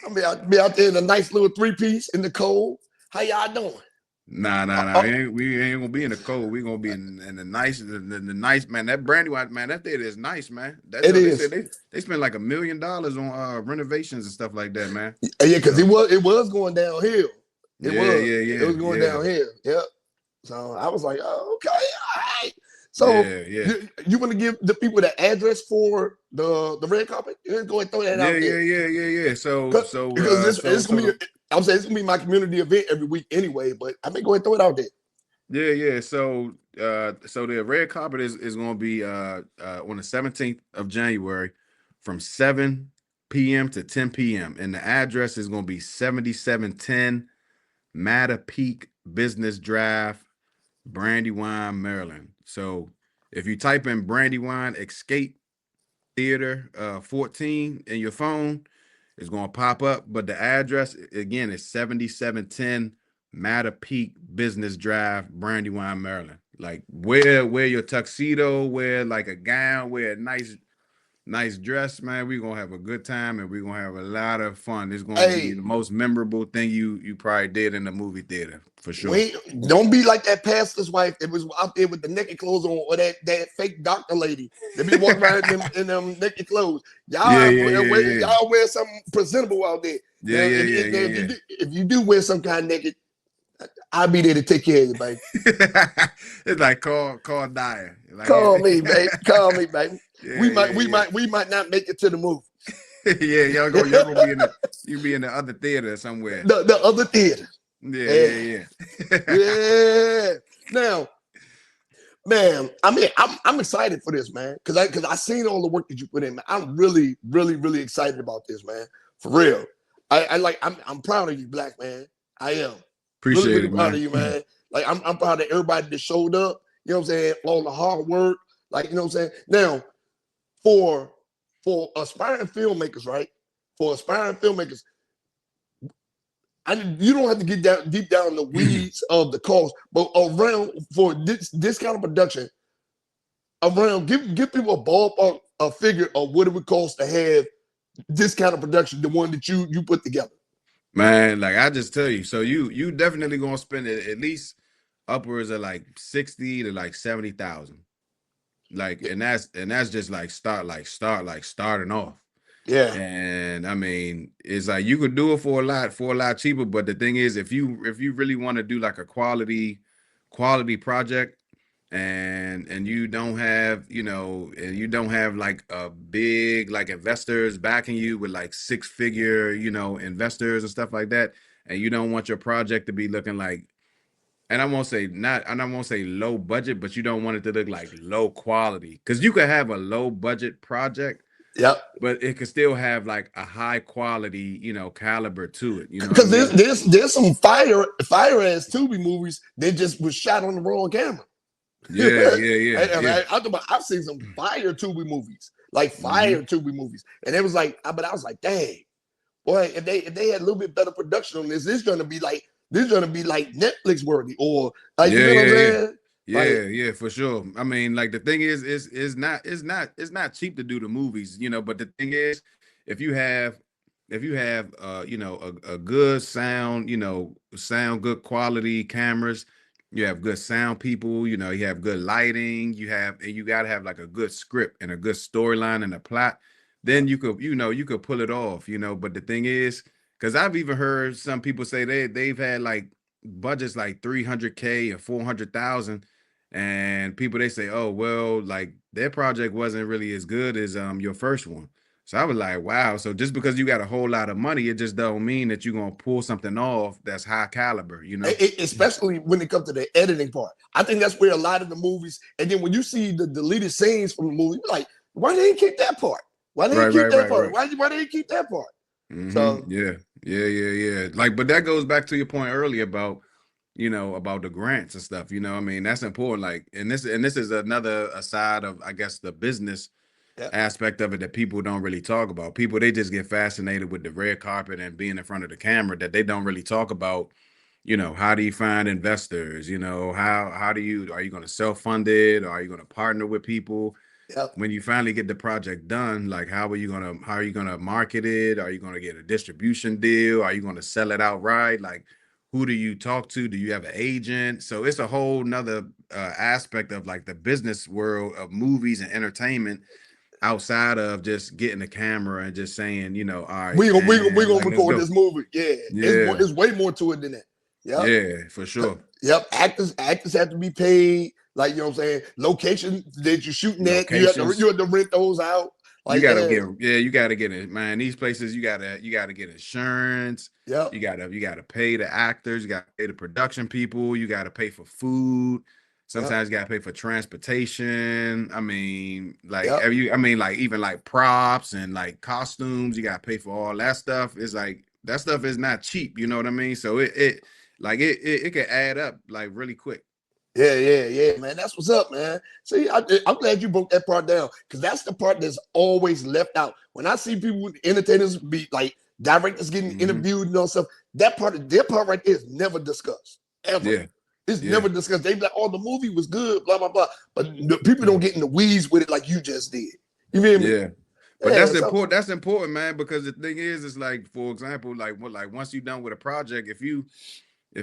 I'll be out there in a nice little 3-piece in the cold. How y'all doing? Nah. We ain't gonna be in the cold. We gonna be in the nice, the nice, man. That Brandywine, man, that theater is nice, man. It is. They spent like $1 million on renovations and stuff like that, man. Yeah, because it was going downhill. It was going downhill. Yep. So I was like, oh, okay, all right. So you want to give the people the address for the red carpet? Go ahead and throw that out there. Yeah. Because it's gonna be, I'm saying it's gonna be my community event every week anyway. But I may go ahead and throw it out there. Yeah. So the red carpet is gonna be on the 17th of January from 7 p.m. to 10 p.m. and the address is gonna be 7710 Metapeake Business Drive, Brandywine, Maryland. So if you type in Brandywine Xscape Theater 14 in your phone, it's going to pop up. But the address, again, is 7710 Metapeake Business Drive, Brandywine, Maryland. Like, wear your tuxedo, wear like a gown, wear a nice dress, man. We're going to have a good time and we're going to have a lot of fun. It's going to be the most memorable thing you probably did in the movie theater, for sure. Don't be like that pastor's wife that was out there with the naked clothes on, or that fake doctor lady that be walking around in them naked clothes. Y'all wear something presentable out there. If you do wear some kind of naked, I'll be there to take care of you, baby. It's like call Dyer. Like, call me, baby. Call me, baby. We might not make it to the movie. Y'all gonna be in the other theater somewhere. The other theater. Yeah. Yeah. Now, man, I mean, I'm excited for this, man, because I seen all the work that you put in. Man. I'm really, really, really excited about this, man. For real. I'm proud of you, Black man. I am. Appreciate really, really it, proud man. of you, man. Like I'm proud of everybody that showed up. You know what I'm saying? All the hard work. Like, you know what I'm saying? Now, for aspiring filmmakers, right? For aspiring filmmakers, you don't have to get deep down in the weeds of the cost, but around for this kind of production, around give people a ballpark, a figure of what it would cost to have this kind of production, the one that you put together. Man, like I just tell you, so you definitely gonna spend at least upwards of like 60 to like 70,000. Like, and that's just like starting off. Yeah. And I mean, it's like you could do it for a lot cheaper. But the thing is, if you really want to do like a quality project, and you don't have, and you don't have like a big like investors backing you with like 6-figure, investors and stuff like that, and you don't want your project to be looking like, and I won't say low budget, but you don't want it to look like low quality, because you could have a low budget project. Yep. But it could still have like a high quality, caliber to it. Because there's some fire ass Tubi movies that just was shot on the wrong camera. Yeah. I've seen some fire Tubi movies, like Tubi movies, and it was like, but I was like, dang, boy, if they had a little bit better production on this, this is gonna be like Netflix worthy, or like, you know what I'm saying? Yeah, for sure. I mean, like the thing is it's not cheap to do the movies, but the thing is, if you have a good sound, good quality cameras, you have good sound people, you have good lighting, you got to have like a good script and a good storyline and a plot, then you could pull it off, but the thing is, because I've even heard some people say they've had like budgets like 300K and 400,000, and people, they say, oh, well, like their project wasn't really as good as your first one. So I was like, wow. So just because you got a whole lot of money, it just don't mean that you're going to pull something off that's high caliber, Especially when it comes to the editing part. I think that's where a lot of the movies, and then when you see the deleted scenes from the movie, you're like, why they didn't keep that part? Why they didn't keep that part? Why they didn't keep that part? So Yeah. Like, but that goes back to your point earlier about, about the grants and stuff. I mean, that's important. Like, and this is another side of, I guess, the business yeah, aspect of it that people don't really talk about. People, they just get fascinated with the red carpet and being in front of the camera, that they don't really talk about, how do you find investors? How do you, are you going to self-fund it? Or are you going to partner with people? yeah. When you finally get the project done, like, how are you gonna market it? Are you gonna get a distribution deal? Are you gonna sell it outright? Like, who do you talk to? Do you have an agent? So it's a whole nother aspect of like the business world of movies and entertainment, outside of just getting a camera and just saying, all right, We gonna like, let's record go. this movie. Yeah, Yeah, it's way more to it than that. Yeah, yeah, for sure. yep. Actors have to be paid. Like, you know what I'm saying? Location that you're shooting at, you have Locations. to rent those out. You Like, gotta you gotta get it, man. These places, you gotta get insurance. yep, You gotta pay the actors. You gotta pay the production people. You gotta pay for food. yep, Sometimes you gotta pay for transportation. I mean, like yep. like even like props and like costumes. You gotta pay for all that stuff. It's like that stuff is not cheap. You know what I mean? So it can add up like really quick. Yeah, man. That's what's up, man. See, I'm glad you broke that part down, because that's the part that's always left out. When I see people, entertainers, be like directors getting interviewed and all stuff, their part right there is never discussed ever. Yeah. It's never discussed. They be like, "Oh, the movie was good," blah blah blah. But the people don't get in the weeds with it like you just did. You feel me? Yeah. But Yeah, that's so- important. That's important, man, because the thing is, it's like, for example, like once you're done with a project, if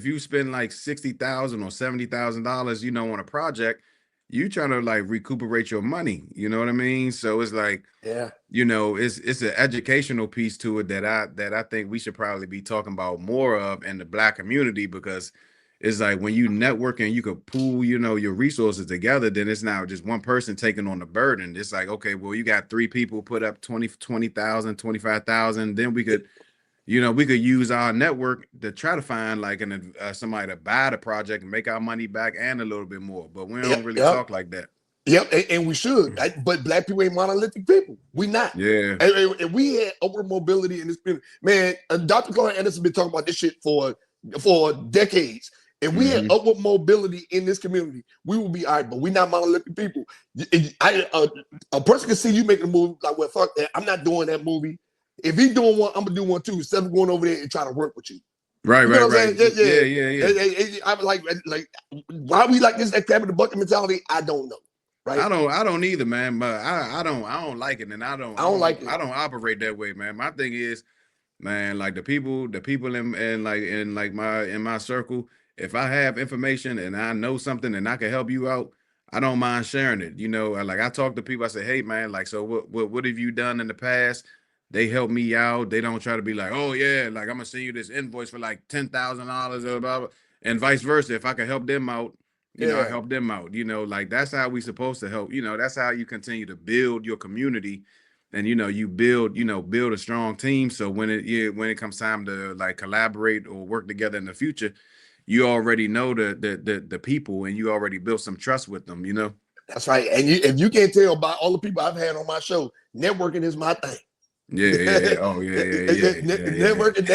you spend like $60,000 or $70,000, on a project, you trying to like recuperate your money. You know what I mean? So it's like, Yeah. it's an educational piece to it that I think we should probably be talking about more of in the Black community, because it's like when you network and you could pool, your resources together, then it's now just one person taking on the burden. It's like, okay, well, you got 3 people put up 20,000, 25,000, then we could use our network to try to find like somebody to buy the project and make our money back and a little bit more. But we don't really talk like that. Yep, and we should. But Black people ain't monolithic people. We not. Yeah. And we had upward mobility in this community. Man, Dr. Clark Anderson been talking about this shit for decades. And we had upward mobility in this community, we will be all right, but we're not monolithic people. A person can see you making a movie like, well, fuck that. I'm not doing that movie. If he's doing one, I'm gonna do one too, instead of going over there and trying to work with you. Right, You know what right. I'm saying? Yeah. I'm like why we like this, that crab in the bucket mentality, I don't know. Right? I don't either, man. But I don't like it, and I don't like it. I don't operate that way, man. My thing is, man, like the people in my circle, if I have information and I know something and I can help you out, I don't mind sharing it. Like I talk to people, I say, hey man, like, so what have you done in the past? They help me out. They don't try to be like, oh yeah, like I'm gonna send you this invoice for like $10,000 or blah, blah, and vice versa. If I can help them out, I help them out. Like that's how we supposed to help. That's how you continue to build your community, and you build a strong team. So when it comes time to like collaborate or work together in the future, you already know the people, and you already built some trust with them. That's right. And if you can't tell by all the people I've had on my show, networking is my thing. Yeah. Oh, yeah. Networking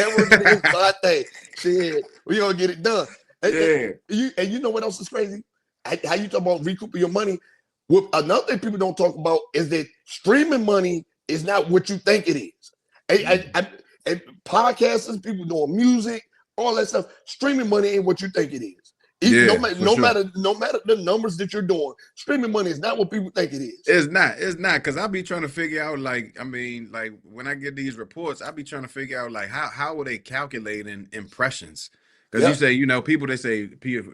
is my thing. Shit, we gonna get it done. And you know what else is crazy? How you talk about recouping your money? Another thing people don't talk about is that streaming money is not what you think it is. And podcasters, people doing music, all that stuff, streaming money ain't what you think it is. No matter the numbers that you're doing, streaming money is not what people think it is. It's not, because I'll be trying to figure out, like, I mean, like when I get these reports, I'll be trying to figure out like how are they calculating impressions? Because you say, people, they say,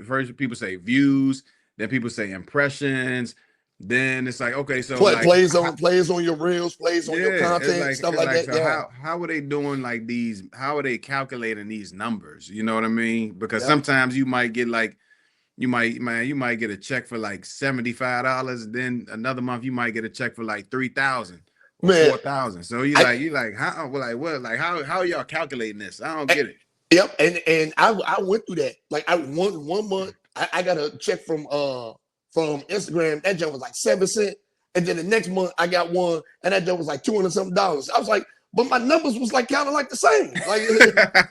first people say views, then people say impressions, then it's like, okay, so plays on your reels, plays on your content, stuff like that. So how are they doing like these? How are they calculating these numbers? You know what I mean? Because sometimes you might get like, you might get a check for like $75. Then another month you might get a check for like $3,000 or $4,000. So you like how are y'all calculating this? I don't get it. Yep, and I went through that. Like one month I got a check from Instagram. That joke was like 7 cents, and then the next month I got one, and that joke was like $200 something. I was like, but my numbers was like kind of like the same. Like,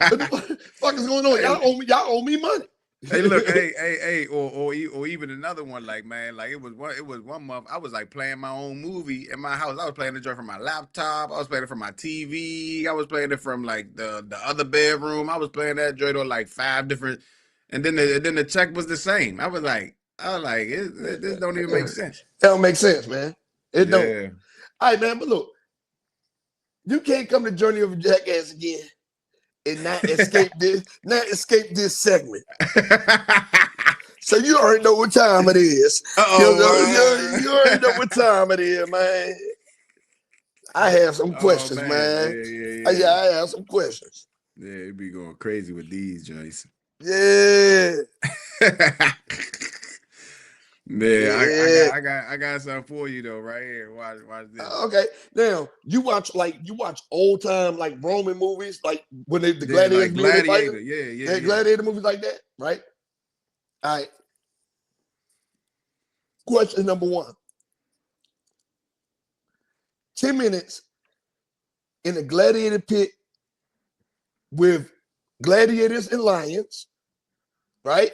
what the fuck is going on? Y'all owe me money. Hey, look, hey, or even another one, like, man, like it was one month I was like playing my own movie in my house. I was playing the joint from my laptop, I was playing it from my TV, I was playing it from like the other bedroom, I was playing that joint on like 5 different, and then the check was the same. I was like, this don't even make sense. It don't make sense, man. It Yeah. don't. All right, man, but look, you can't come to Journey of a Jackass again and not escape this segment. So you already know what time it is. You already know what time it is, man. I have some questions, man. Yeah. I have some questions. Yeah, it be going crazy with these joints. Yeah. Yeah, I got something for you though, right here. Watch this. Okay, now you watch old time like Roman movies, like when the gladiators, like Gladiator, yeah, gladiator movies like that, right? All right. Question number 1: 10 minutes in a gladiator pit with gladiators and lions, right?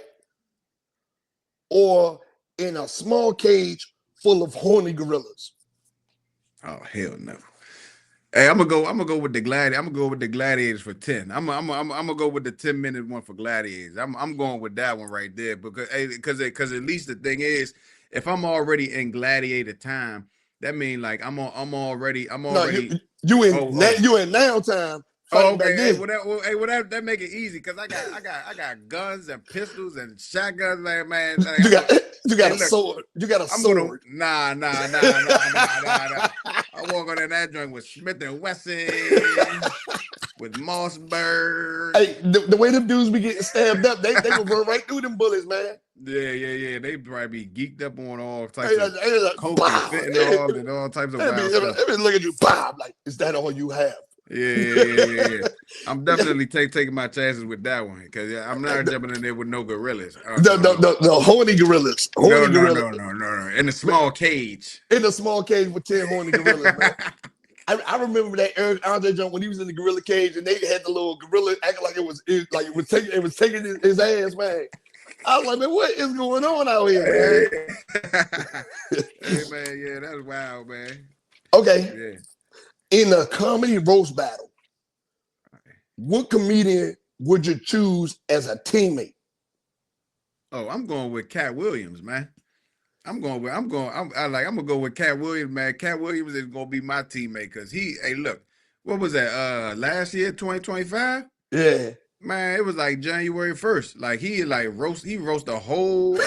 Or in a small cage full of horny gorillas. Oh hell no! Hey, I'm gonna go with the gladiator. I'm gonna go with the gladiators for 10. I'm gonna go with the 10-minute one for gladiators. I'm going with that one right there because at least the thing is, if I'm already in gladiator time, that means like I'm already. No, you in now time. Oh, okay. Hey, that make it easy because I got guns and pistols and shotguns, man. You got a sword. You got a sword. Nah. I walk on in that joint with Smith and Wesson, with Mossberg. Hey, the way them dudes be getting stabbed up, they gonna run right through them bullets, man. Yeah. They probably be geeked up on all types of coke and fentanyl and all types of wild stuff. Everybody look at you, Bob, like, is that all you have? Yeah. I'm definitely taking my chances with that one because I'm not jumping in there with no gorillas. The horny gorillas. No. In a small cage. In a small cage with 10 horny gorillas, man. I remember that Eric Andre jump when he was in the gorilla cage and they had the little gorilla acting like it was taking his ass, man. I was like, man, what is going on out here, man? Hey, man, yeah, that's wild, man. Okay. Yeah. In a comedy roast battle, what comedian would you choose as a teammate? Oh, I'm going with Cat Williams, man. I'm gonna go with Cat Williams, man. Cat Williams is gonna be my teammate because look, what was that? Last year, 2025? Yeah. Man, it was like January 1st. Like he roast a whole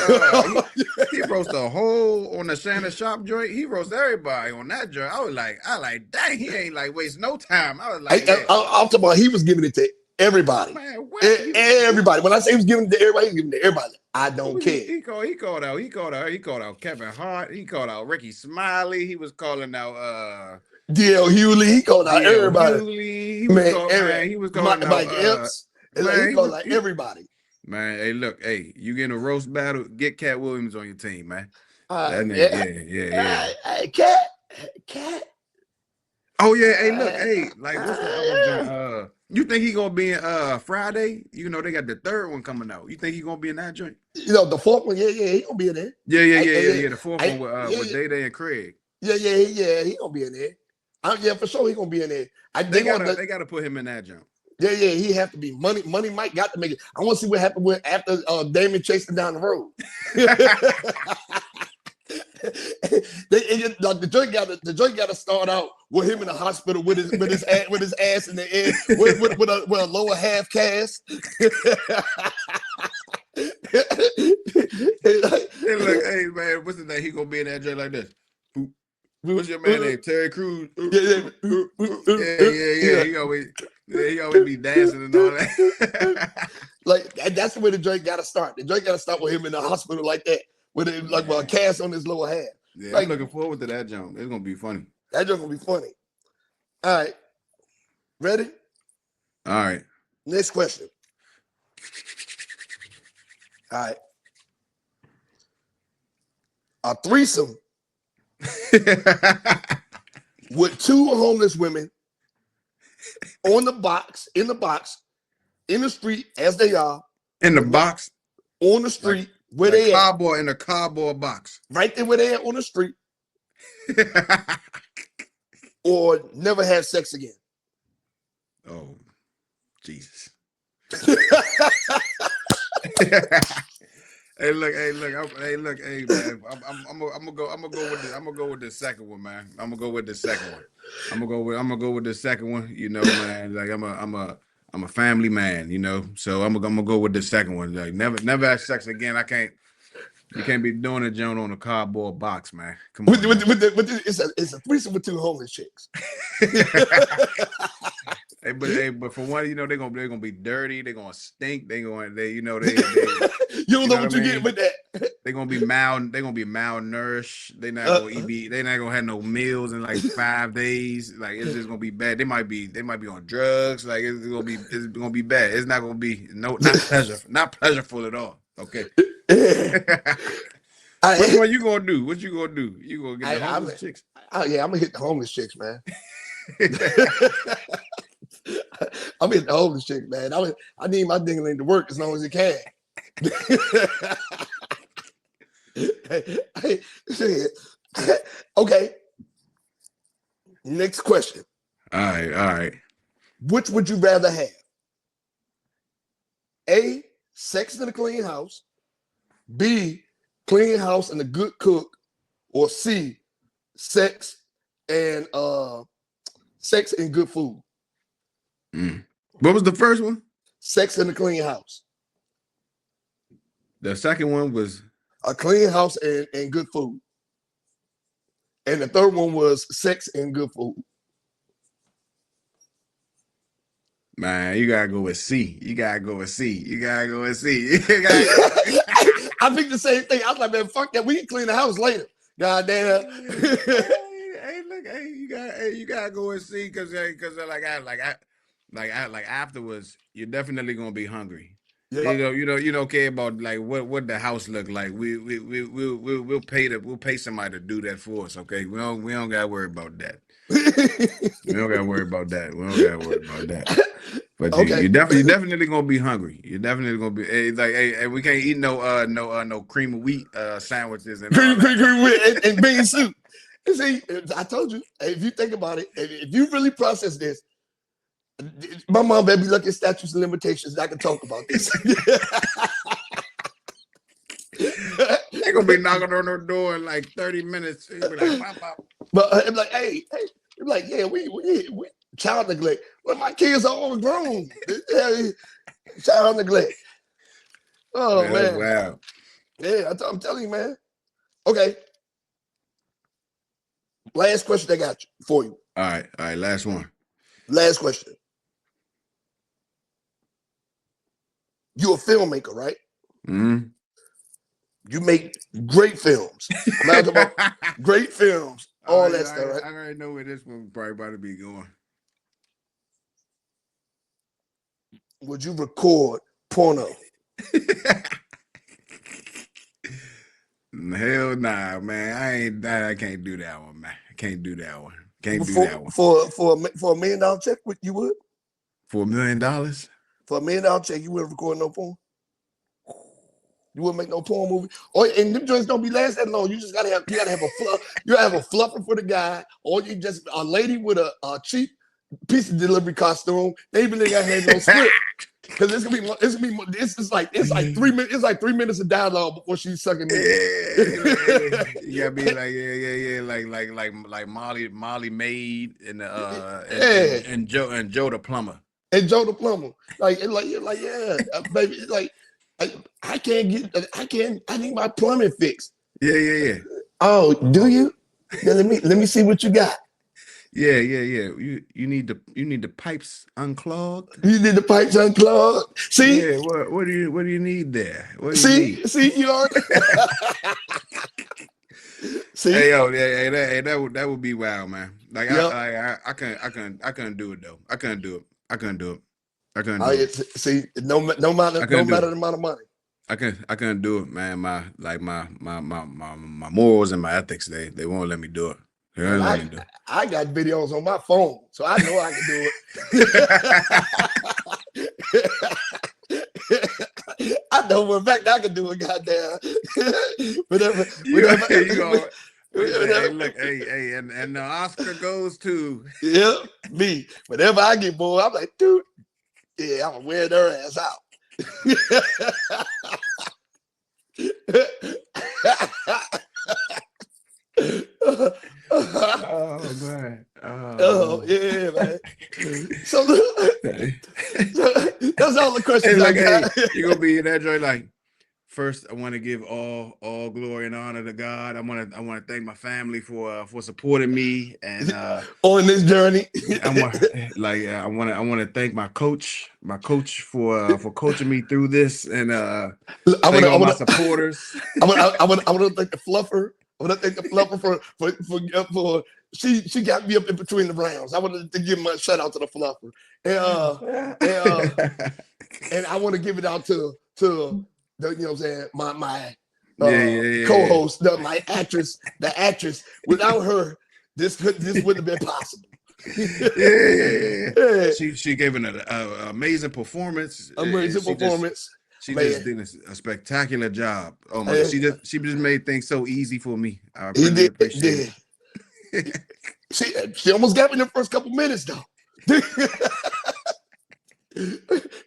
he roast a whole on the Shannon Shop joint. He roast everybody on that joint. I was like, dang, he ain't like waste no time. I was like, I'm talking about he was giving it to everybody. Man, what? Everybody. When I say he was giving it to everybody, he was giving it to everybody. I don't care. He called out Kevin Hart. He called out Ricky Smiley. He was calling out D.L. Hewley. He called out everybody. Hewley. He was calling out Mike Epps. He called out everybody. Man, hey, look, hey, you get in a roast battle, get Cat Williams on your team, man. Yeah. Hey, Cat. Oh yeah, hey, look, hey, like what's the other joint? You think he gonna be in Friday? You know they got the 3rd one coming out. You think he gonna be in that joint? You know the 4th one, he gonna be in there. Yeah. The 4th one with Day and Craig. Yeah, he gonna be in there. Yeah, for sure he gonna be in there. They gotta put him in that jump. Yeah, he have to be. Money Mike got to make it. I want to see what happened after Damon chased him down the road. The joint got to start out with him in the hospital with his ass in the air with a lower half cast. Hey, look, hey man, what's the name? He gonna be in that joint like this. What's your man name? Terry Crews. Yeah. He always be dancing and all that. Like that's the way the joint got to start. The joint got to start with him in the hospital like that, with a cast on his lower half. Yeah, I'm looking forward to that jump. It's gonna be funny. That jump gonna be funny. All right, ready? All right. Next question. All right. A threesome with 2 homeless women on the box, in the street as they are. In the box? On the street, like, where they at. In a cardboard box. Right there where they at on the street. Or never have sex again. Oh, Jesus. Hey, look, man. I'm gonna go with the second one, man. I'm gonna go with the second one. You know, man. Like I'm a family man, you know. So I'm gonna go with the second one. Like never have sex again. You can't be doing a joint on a cardboard box, man. Come on. It's a threesome with two homeless chicks. But for one, you know, they're gonna be dirty. They're gonna stink. You don't know what you get with that. They're gonna be malnourished. They're not gonna eat. They're not gonna have no meals in like 5 days. Like it's just gonna be bad. They might be on drugs. Like it's gonna be bad. It's not gonna be not pleasureful at all. Okay. What you gonna do? You gonna get the homeless chicks? Yeah, I'm gonna hit the homeless chicks, man. I'm hitting the homeless chicks, man. I need my dingling to work as long as it can. Okay. Next question. All right. Which would you rather have? A, sex in a clean house. B, clean house and a good cook. Or C, sex and good food. What was the first one? Sex in a clean house. The second one was a clean house and good food. And the third one was sex and good food. Man, you gotta go with C. I think the same thing. I was like, man, fuck that. We can clean the house later. God damn. You gotta go with C because afterwards, you're definitely gonna be hungry. Yeah. You don't care about like what the house look like. We'll pay somebody to do that for us. Okay, we don't gotta worry about that. We don't gotta worry about that. But okay. you're definitely gonna be hungry. You're definitely gonna be like we can't eat no cream of wheat sandwiches and cream wheat and bean soup. See, I told you, if you think about it, if you really process this, my mom better be looking at statutes and limitations. I can talk about this. They're gonna be knocking on her door in like 30 minutes. Be like, pop, pop. But I'm like, hey, I'm like, yeah, we child neglect. Well, my kids are all grown. Child neglect. Oh man. Wow. Yeah, I'm telling you, man. Okay. Last question I got for you. All right, last one. Last question. You're a filmmaker, right? Mm-hmm. You make great films. I'm talking about great films, all that stuff, right? I already know where this one probably about to be going. Would you record porno? Hell nah, man. I can't do that one, man. I can't do that one. For $1 million check, you would? For $1 million? For $1 million check, you wouldn't record no porn? You wouldn't make no porn movie? And them joints don't be last that long. You gotta have a fluffer for the guy, or you just a lady with a cheap piece of delivery costume. They even ain't got had no script. Because it's like 3 minutes. It's like 3 minutes of dialogue before she's sucking me. You gotta be like Molly Maid and Joe the plumber. And Joe the plumber, yeah, baby, I need my plumbing fixed. Yeah. Oh, do you? Yeah, let me see what you got. Yeah. You need the pipes unclogged. You need the pipes unclogged. See? Yeah. What do you need there? See, you already. See? Hey yo, that would be wild, man. Like yep. I couldn't do it though. I couldn't do it. See, no matter the amount of money. I couldn't do it, man. My morals and my ethics, they won't let me do it. Hell no, you don't. I got videos on my phone, so I know I can do it. I know for a fact I can do it, goddamn. whatever. Hey, look, hey, and the Oscar goes to me. Whenever I get bored, I'm like, dude, yeah, I'm gonna wear their ass out. Oh man. Oh yeah, man. So that's all the questions Hey, I like, got. hey, you're gonna be in that joint like, first, I want to give all glory and honor to God. I want to thank my family for supporting me and on this journey. I want to thank my coach for coaching me through this, and thank all my supporters. I want to thank the fluffer. I want to thank the fluffer for she got me up in between the rounds. I want to give my shout out to the fluffer, and I want to give it out to the, you know what I'm saying, my co-host, my actress, the actress. Without her, this wouldn't have been possible. Yeah. She gave an amazing performance. She just did a spectacular job. Oh my! She just made things so easy for me. I really appreciate it. She almost got me in the first couple minutes though.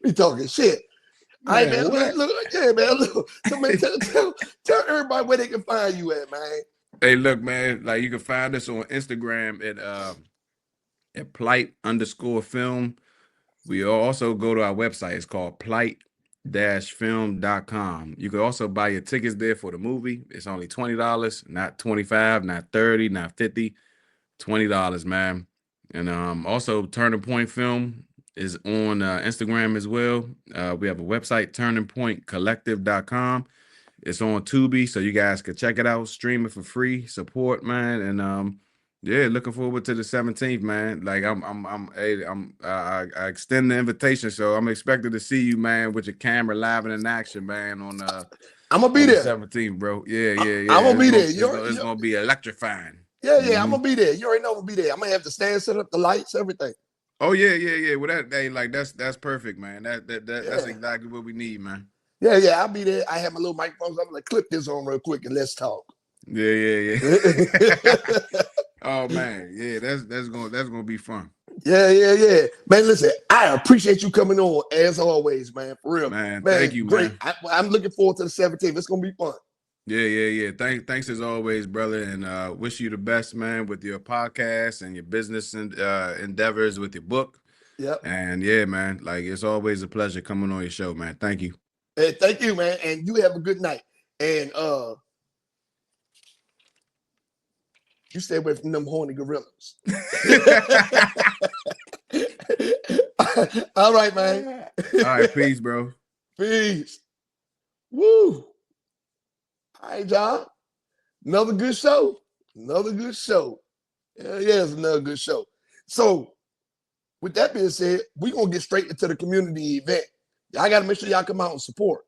We talking shit. All right, man. Look. Tell everybody where they can find you at, man. Hey, look, man. Like, you can find us on Instagram at PLight_film. We also go to our website. It's called PLight-film.com. You can also buy your tickets there for the movie. It's only $20, not $25, not $30, not $50. $20, man. And also Turning Point Film is on Instagram as well. We have a website, turningpointcollective.com. It's on Tubi, so you guys can check it out, stream it for free, support, man. And yeah, looking forward to the 17th, man. Like I extend the invitation, so I'm expected to see you, man, with your camera live and in action, man. I'm gonna be there 17th, bro. Yeah. I'm gonna be there. It's gonna be electrifying. Yeah, I'm gonna be there. You already know I'm gonna be there. I'm gonna have the stand set up, the lights, everything. Oh yeah. Well, that's perfect, man. That's exactly what we need, man. Yeah, I'll be there. I have my little microphones. I'm gonna clip this on real quick and let's talk. Yeah. Oh man, yeah, that's gonna be fun. Yeah. Man, listen, I appreciate you coming on as always, man. For real, man. Thank you, great. Man. I'm looking forward to the 17th. It's gonna be fun. Yeah. Thanks as always, brother, and wish you the best, man, with your podcast and your business and endeavors with your book. Yep. And yeah, man, like, it's always a pleasure coming on your show, man. Thank you. Hey, thank you, man, and you have a good night. And you stay away from them horny gorillas. All right, man. All right, peace, bro. Peace. Woo. All right, y'all. Another good show. Yeah, it's another good show. So, with that being said, we're going to get straight into the community event. Y'all got to make sure y'all come out and support.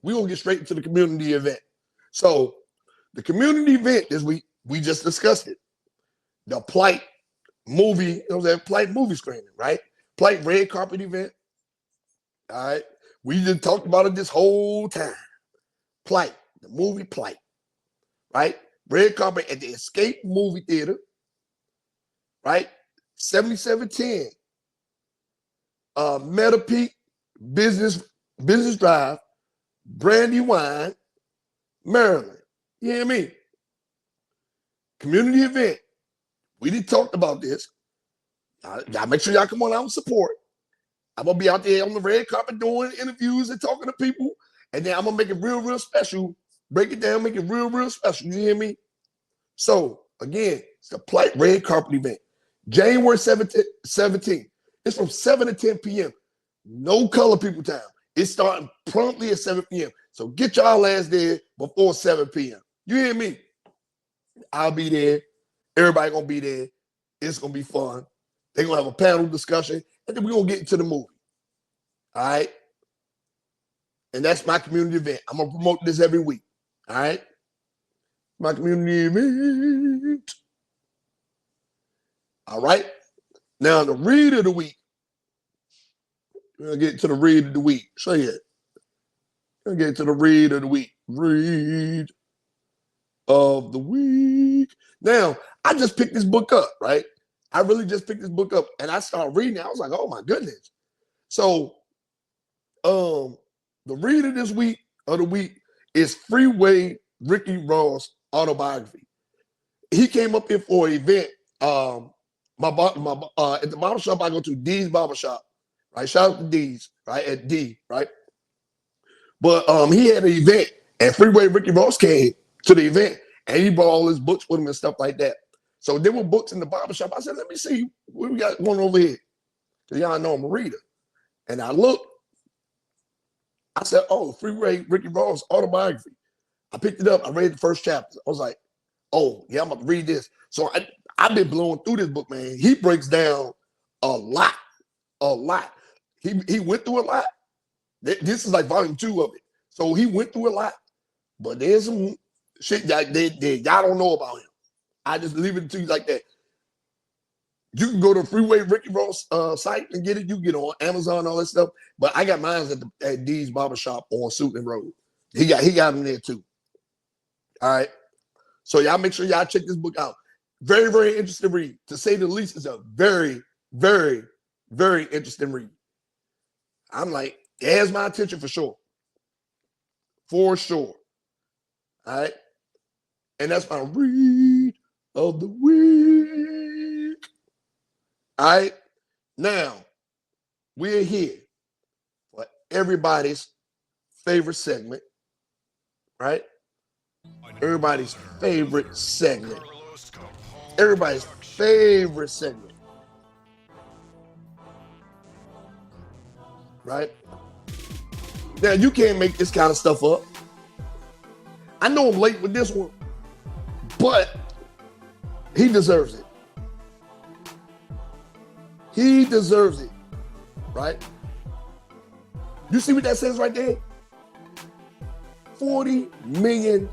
We're going to get straight into the community event. So, the community event this week, we just discussed it. The PLight movie, PLight movie screening, right? PLight Red Carpet event. All right. We just talked about it this whole time. PLight, the movie PLight, right? Red Carpet at the Xscape movie theater, right? 7710 Metapeake Business Drive, Brandywine, Maryland. You hear me? Community event. We did talk about this. Y'all make sure y'all come on out and support. I'm gonna be out there on the red carpet doing interviews and talking to people, and then I'm gonna make it real special. Break it down, make it real special. You hear me? So again, it's the PLight Red Carpet event, January 17th. It's from 7 to 10 p.m. No color people time. It's starting promptly at 7 p.m. So get y'all ass there before 7 p.m. You hear me? I'll be there. Everybody gonna be there. It's gonna be fun. They're gonna have a panel discussion, and then we're gonna get into the movie. All right. And that's my community event. I'm gonna promote this every week. All right. My community event. All right. Now the read of the week. We're gonna get to the read of the week. Say it. We're gonna get to the read of the week. Read of the week. Now, I just picked this book up, right? I really just picked this book up and I started reading it. I was like, oh my goodness. So the read of this week of the week is Freeway Ricky Ross Autobiography. He came up here for an event. At the barbershop I go to, D's Barbershop, right? Shout out to D's, right? At D, right? But he had an event and Freeway Ricky Ross came to the event and he brought all his books with him and stuff like that. So there were books in the barbershop. I said, let me see what we got going over here. Because y'all know I'm a reader. And I looked. I said, oh, Freeway Ricky Ross Autobiography. I picked it up. I read the first chapter. I was like, oh, yeah, I'm going to read this. So I've been blowing through this book, man. He breaks down a lot. He went through a lot. This is like volume 2 of it. So he went through a lot. But there's some shit that y'all don't know about him. I just leave it to you like that. You can go to Freeway Ricky Ross site and get it. You can get it on Amazon and all that stuff. But I got mine at D's Barbershop on Suitland Road. He got them there too. All right. So y'all make sure y'all check this book out. Very, very interesting read. To say the least, it's a very, very, very interesting read. I'm like, it has my attention for sure. For sure. All right. And that's my read of the week. All right. Now, we're here for everybody's favorite segment, right? Everybody's favorite segment. Everybody's favorite segment. Right? Now, you can't make this kind of stuff up. I know I'm late with this one, but he deserves it. He deserves it, right? You see what that says right there? $40 million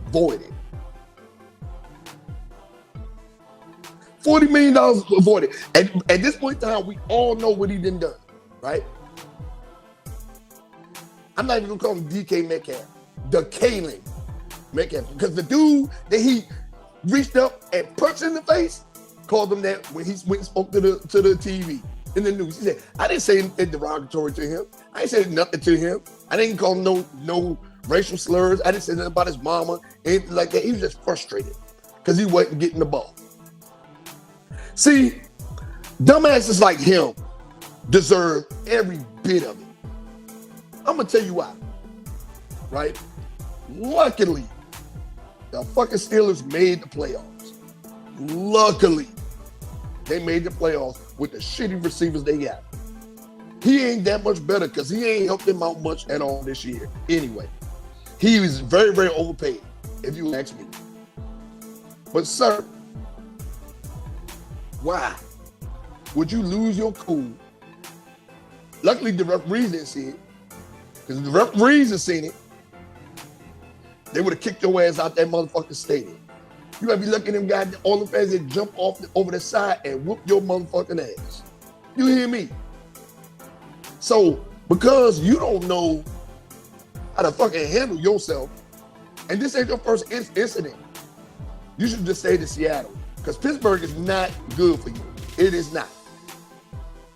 voided. $40 million voided. And at this point in time, we all know what he done, right? I'm not even gonna call him DK Metcalf. The Kaling Metcalf. Because the dude that he reached up and punched in the face called him that when he went and spoke to the TV in the news. He said, I didn't say anything derogatory to him. I didn't say nothing to him. I didn't call him no racial slurs. I didn't say nothing about his mama, anything like that. He was just frustrated because he wasn't getting the ball. See, dumbasses like him deserve every bit of it. I'm gonna tell you why, right? Luckily, the fucking Steelers made the playoffs. Luckily, they made the playoffs with the shitty receivers they got. He ain't that much better because he ain't helped them out much at all this year. Anyway, he was very, very overpaid, if you ask me. But sir, why would you lose your cool? Luckily, the referees didn't see it. Because if the referees had seen it, they would have kicked your ass out that motherfucking stadium. You gotta be looking at them guys, all the fans that jump off over the side and whoop your motherfucking ass. You hear me? So, because you don't know how to fucking handle yourself, and this ain't your first incident, you should just stay to Seattle. Because Pittsburgh is not good for you. It is not.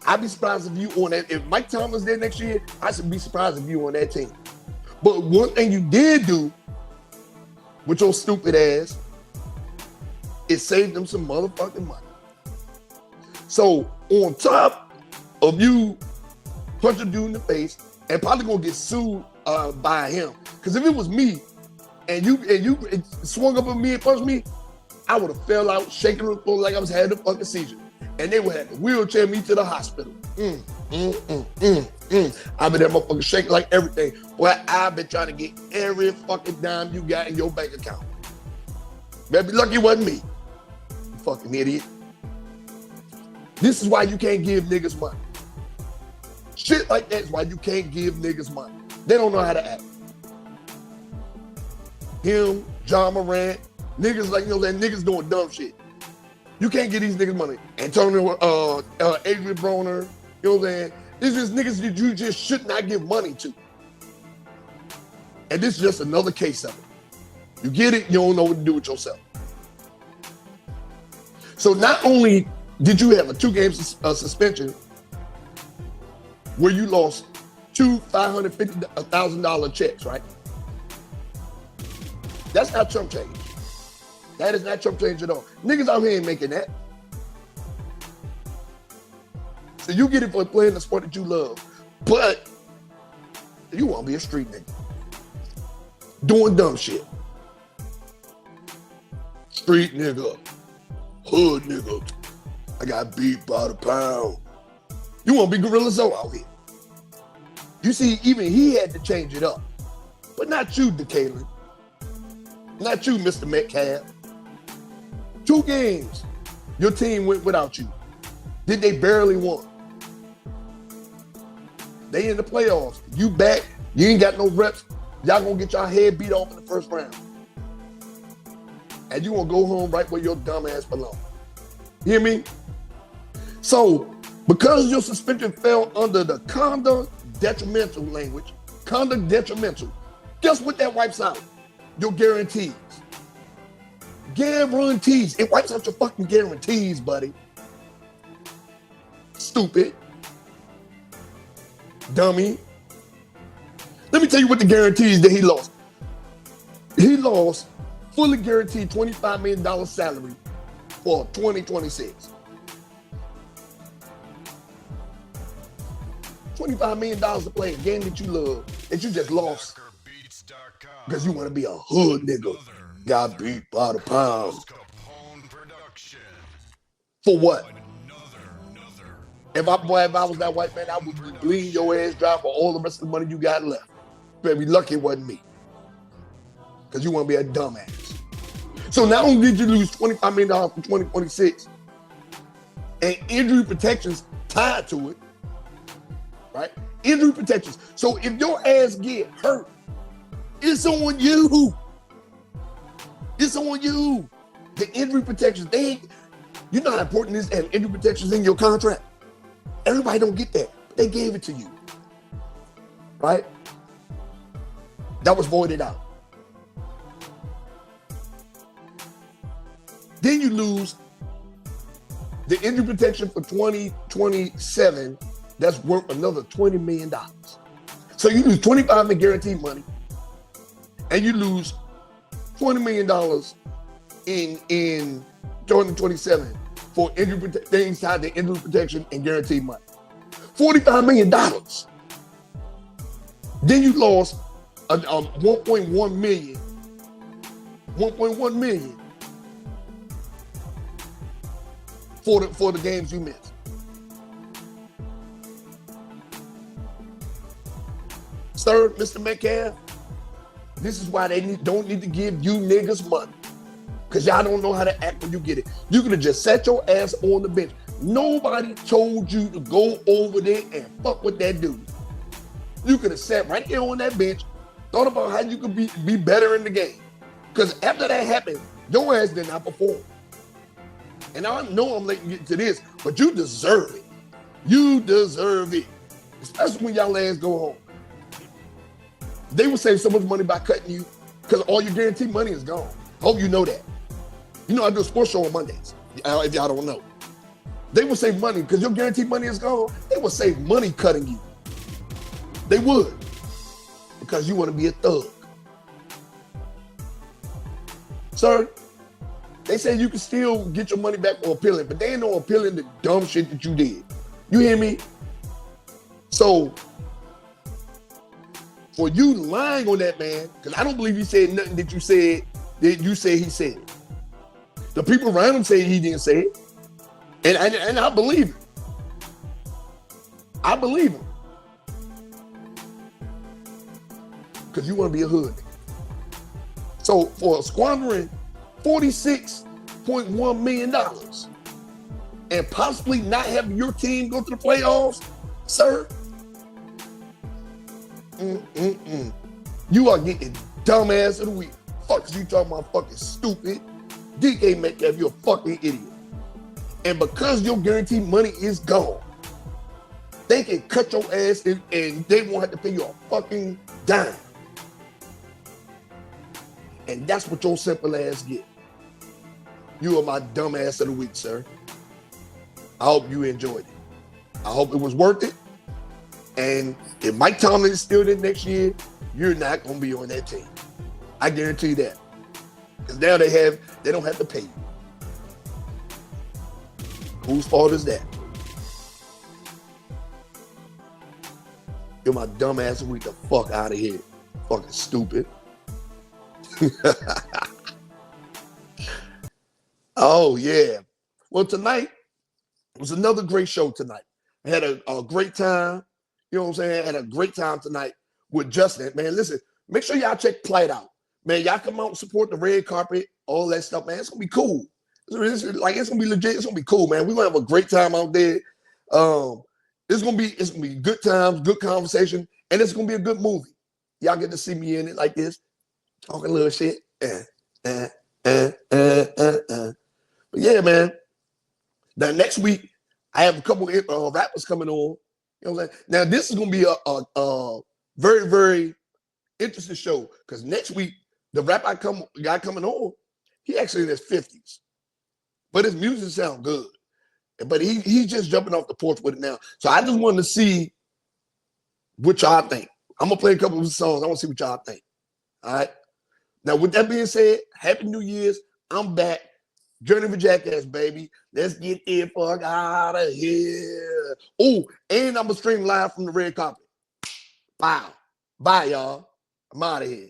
I'd be surprised if you on that. If Mike Tomlin's there next year, I should be surprised if you on that team. But one thing you did do with your stupid ass is save them some motherfucking money. So on top of you punch a dude in the face and probably gonna get sued by him. Because if it was me and you swung up on me and punched me, I would have fell out shaking on the floor like I was having a fucking seizure. And they would have to wheelchair me to the hospital. I've been that motherfucker shaking like everything. Boy, I've been trying to get every fucking dime you got in your bank account. Better be lucky it wasn't me. You fucking idiot. This is why you can't give niggas money. Shit like that is why you can't give niggas money. They don't know how to act. Him, John Morant, niggas like, that niggas doing dumb shit. You can't get these niggas money. Antonio, Adrian Broner, you know what I'm saying? These just niggas that you just should not give money to. And this is just another case of it. You get it, you don't know what to do with yourself. So not only did you have a 2-game suspension where you lost two $550,000 checks, right? That's not chump change. That is not chump change at all. Niggas out here ain't making that. So you get it for playing the sport that you love, but you want to be a street nigga. Doing dumb shit. Street nigga. Hood nigga. I got beat by the pound. You want to be Gorilla Zoe out here. You see, even he had to change it up. But not you, DeKalin. Not you, Mr. Metcalf. 2 games, your team went without you. Did they barely won? They in the playoffs. You back, you ain't got no reps. Y'all gonna get your head beat off in the first round. And you gonna go home right where your dumb ass belong. You hear me? So, because your suspension fell under the conduct detrimental language, conduct detrimental, guess what that wipes out? Your guarantees. Guarantees. It wipes out your fucking guarantees, buddy. Stupid. Dummy. Let me tell you what the guarantees that he lost. He lost fully guaranteed $25 million salary for 2026. $25 million to play a game that you love, that you just lost because you want to be a hood nigga. Got beat by the pound. For what? If I was that white man, I would be bleeding your ass dry for all the rest of the money you got left. Better be lucky it wasn't me. Because you want to be a dumbass. So not only did you lose $25 million for 2026 and injury protections tied to it, right? Injury protections. So if your ass get hurt, it's on you. It's on you. The injury protections, you know how important it is to have injury protections in your contract? Everybody don't get that, but they gave it to you, right? That was voided out. Then you lose the injury protection for 2027. That's worth another $20 million. So you lose $25 million guaranteed money, and you lose $20 million in 2027 for injury things tied to injury protection and guaranteed money. $45 million. Then you lost 1.1 million. 1.1 million for the games you missed. Sir, Mr. Metcalf, this is why they don't need to give you niggas money. Because y'all don't know how to act when you get it. You could have just sat your ass on the bench. Nobody told you to go over there and fuck with that dude. You could have sat right there on that bench, thought about how you could be better in the game. Because after that happened, your ass did not perform. And I know I'm late to get to this, but you deserve it. You deserve it. Especially when y'all ass go home. They will save so much money by cutting you because all your guaranteed money is gone. Hope you know that. You know I do a sports show on Mondays, if y'all don't know. They will save money because your guaranteed money is gone. They will save money cutting you. They would. Because you want to be a thug. Sir, they say you can still get your money back for appealing, but they ain't no appealing the dumb shit that you did. You hear me? So, for you lying on that man, because I don't believe he said nothing that you said he said it. The people around him say he didn't say it. And I believe him. I believe him. Because you want to be a hood. So for squandering $46.1 million and possibly not having your team go to the playoffs, sir, you are getting dumbass of the week. Fuck is you talking about fucking stupid? DK Metcalf, you're a fucking idiot. And because your guaranteed money is gone, they can cut your ass and they won't have to pay you a fucking dime. And that's what your simple ass get. You are my dumb ass of the week, sir. I hope you enjoyed it. I hope it was worth it. And if Mike Tomlin is still there next year, you're not going to be on that team. I guarantee you that. Because now they don't have to pay you. Whose fault is that? You're my dumb ass of the week. The fuck out of here. Fucking stupid. Oh, yeah. Well, tonight was another great show tonight. I had a great time. You know what I'm saying? I had a great time tonight with Justin. Man, listen, make sure y'all check PLight out. Man, y'all come out and support the red carpet, all that stuff, man. It's going to be cool. It's going to be legit. It's going to be cool, man. We're going to have a great time out there. It's going to be good times, good conversation, and it's going to be a good movie. Y'all get to see me in it like this, talking a little shit. But yeah, man. Now, next week, I have a couple rappers coming on. You know what I'm saying? Now, this is going to be a very, very interesting show because next week, the guy coming on, he actually in his 50s. But his music sounds good. But he's just jumping off the porch with it now. So I just wanted to see what y'all think. I'm going to play a couple of songs. I want to see what y'all think. All right? Now, with that being said, Happy New Year's. I'm back. Journey for Jackass, baby. Let's get the fuck out of here. Oh, and I'm going to stream live from the red carpet. Wow. Bye, y'all. I'm out of here.